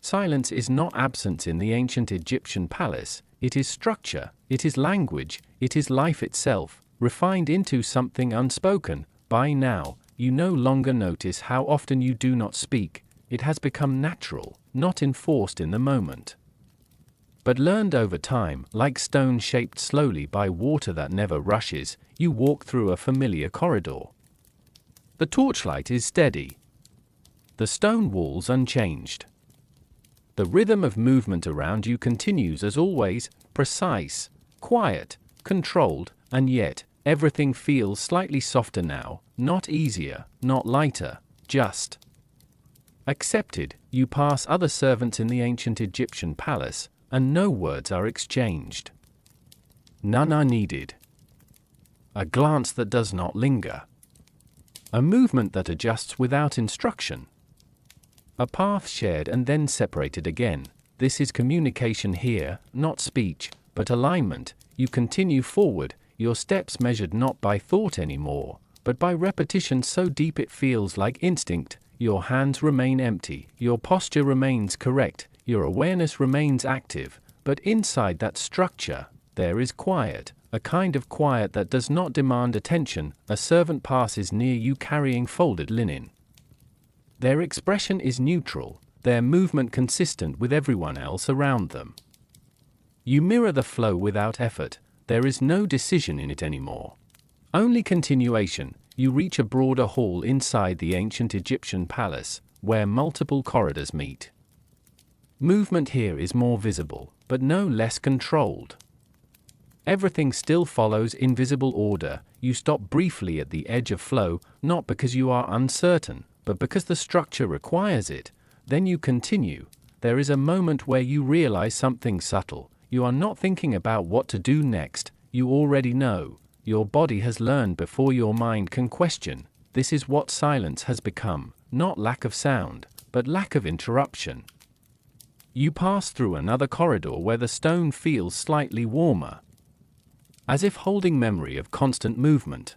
Silence is not absence in the ancient Egyptian palace, it is structure, it is language, it is life itself, refined into something unspoken. By now, you no longer notice how often you do not speak, it has become natural, not enforced in the moment, but learned over time. Like stone shaped slowly by water that never rushes, you walk through a familiar corridor. The torchlight is steady, the stone walls unchanged. The rhythm of movement around you continues as always, precise, quiet, controlled, and yet, everything feels slightly softer now, not easier, not lighter, just accepted. You pass other servants in the ancient Egyptian palace, and no words are exchanged. None are needed. A glance that does not linger. A movement that adjusts without instruction. A path shared and then separated again. This is communication here, not speech, but alignment. You continue forward, your steps measured not by thought anymore, but by repetition so deep it feels like instinct. Your hands remain empty, your posture remains correct, your awareness remains active, but inside that structure, there is quiet, a kind of quiet that does not demand attention. A servant passes near you carrying folded linen. Their expression is neutral, their movement consistent with everyone else around them. You mirror the flow without effort, there is no decision in it anymore. Only continuation. You reach a broader hall inside the ancient Egyptian palace, where multiple corridors meet. Movement here is more visible, but no less controlled. Everything still follows invisible order. You stop briefly at the edge of flow, not because you are uncertain, but because the structure requires it. Then you continue. There is a moment where you realize something subtle. You are not thinking about what to do next, you already know. Your body has learned before your mind can question. This is what silence has become, not lack of sound, but lack of interruption. You pass through another corridor where the stone feels slightly warmer, as if holding memory of constant movement.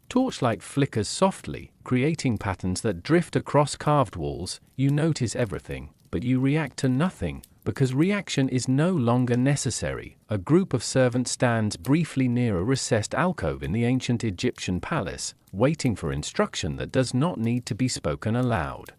Torchlight flickers softly, creating patterns that drift across carved walls. You notice everything, but you react to nothing, because reaction is no longer necessary. A group of servants stands briefly near a recessed alcove in the ancient Egyptian palace, waiting for instruction that does not need to be spoken aloud.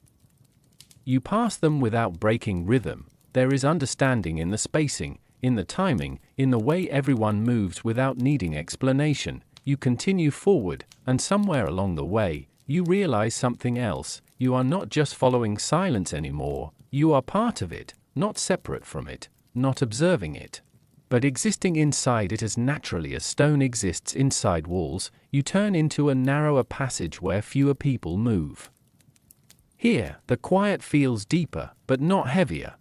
You pass them without breaking rhythm. There is understanding in the spacing, in the timing, in the way everyone moves without needing explanation. You continue forward, and somewhere along the way, you realize something else. You are not just following silence anymore, you are part of it, not separate from it, not observing it, but existing inside it as naturally as stone exists inside walls. You turn into a narrower passage where fewer people move. Here, the quiet feels deeper, but not heavier.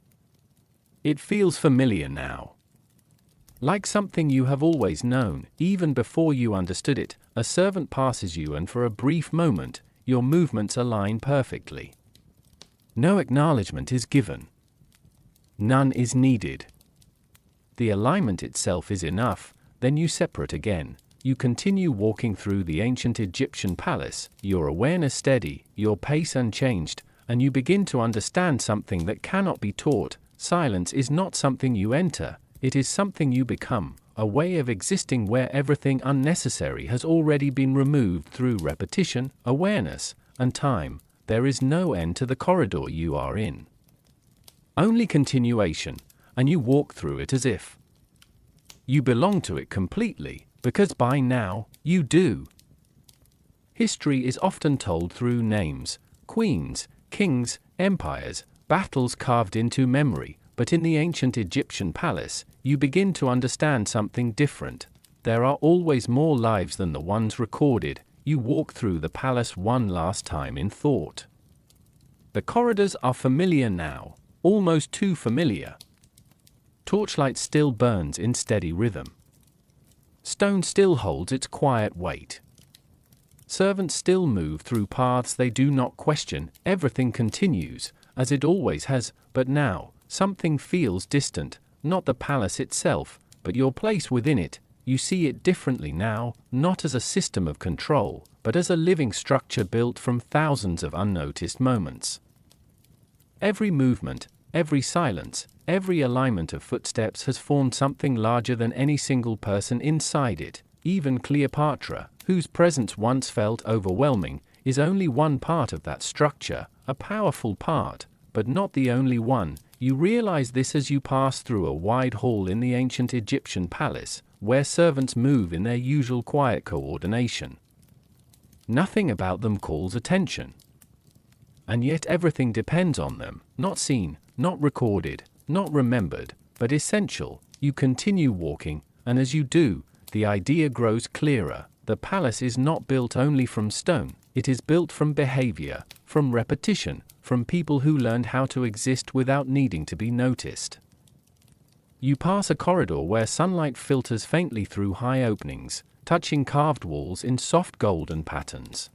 It feels familiar now. Like something you have always known, even before you understood it. A servant passes you, and for a brief moment, your movements align perfectly. No acknowledgement is given. None is needed. The alignment itself is enough. Then you separate again. You continue walking through the ancient Egyptian palace, your awareness steady, your pace unchanged, and you begin to understand something that cannot be taught. Silence is not something you enter, it is something you become, a way of existing where everything unnecessary has already been removed through repetition, awareness, and time. There is no end to the corridor you are in. Only continuation, and you walk through it as if you belong to it completely, because by now, you do. History is often told through names, queens, kings, empires, battles carved into memory, but in the ancient Egyptian palace, you begin to understand something different. There are always more lives than the ones recorded. You walk through the palace one last time in thought. The corridors are familiar now, almost too familiar. Torchlight still burns in steady rhythm. Stone still holds its quiet weight. Servants still move through paths they do not question. Everything continues, as it always has, but now, something feels distant, not the palace itself, but your place within it. You see it differently now, not as a system of control, but as a living structure built from thousands of unnoticed moments. Every movement, every silence, every alignment of footsteps has formed something larger than any single person inside it. Even Cleopatra, whose presence once felt overwhelming, is only one part of that structure, a powerful part, but not the only one. You realize this as you pass through a wide hall in the ancient Egyptian palace, where servants move in their usual quiet coordination. Nothing about them calls attention. And yet everything depends on them, not seen, not recorded, not remembered, but essential. You continue walking, and as you do, the idea grows clearer. The palace is not built only from stone, it is built from behavior, from repetition, from people who learned how to exist without needing to be noticed. You pass a corridor where sunlight filters faintly through high openings, touching carved walls in soft golden patterns.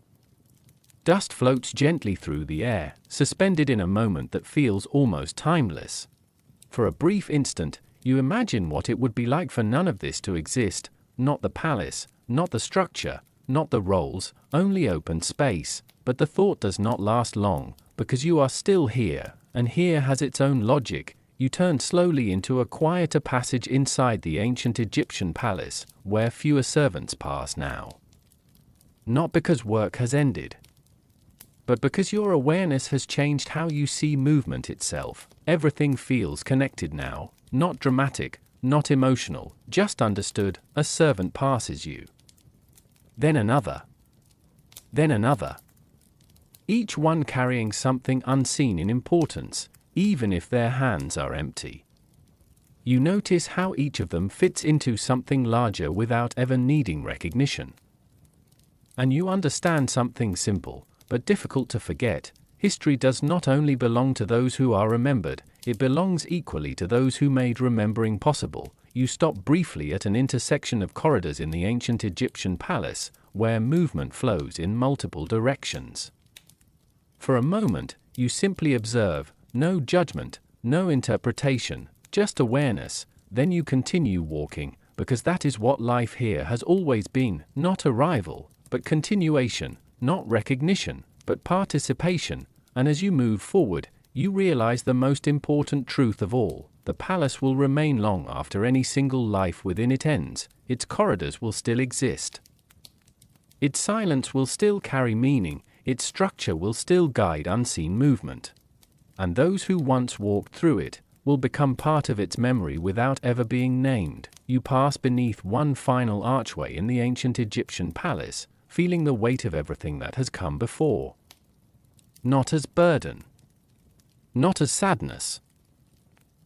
Dust floats gently through the air, suspended in a moment that feels almost timeless. For a brief instant, you imagine what it would be like for none of this to exist, not the palace, not the structure, not the roles, only open space. But the thought does not last long, because you are still here, and here has its own logic. You turn slowly into a quieter passage inside the ancient Egyptian palace, where fewer servants pass now. Not because work has ended, but because your awareness has changed how you see movement itself. Everything feels connected now, not dramatic, not emotional, just understood. A servant passes you. Then another. Then another. Each one carrying something unseen in importance, even if their hands are empty. You notice how each of them fits into something larger without ever needing recognition. And you understand something simple, but difficult to forget. History does not only belong to those who are remembered, it belongs equally to those who made remembering possible. You stop briefly at an intersection of corridors in the ancient Egyptian palace, where movement flows in multiple directions. For a moment, you simply observe, no judgment, no interpretation, just awareness. Then you continue walking, because that is what life here has always been, not arrival, but continuation, not recognition, but participation. And as you move forward, you realize the most important truth of all: the palace will remain long after any single life within it ends. Its corridors will still exist. Its silence will still carry meaning, its structure will still guide unseen movement. And those who once walked through it will become part of its memory without ever being named. You pass beneath one final archway in the ancient Egyptian palace, feeling the weight of everything that has come before. Not as burden, not as sadness,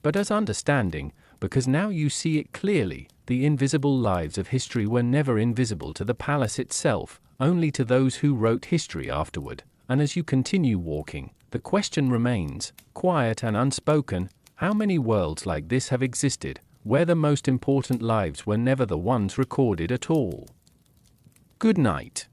but as understanding, because now you see it clearly. The invisible lives of history were never invisible to the palace itself, only to those who wrote history afterward. And as you continue walking, the question remains, quiet and unspoken: how many worlds like this have existed, where the most important lives were never the ones recorded at all? Good night.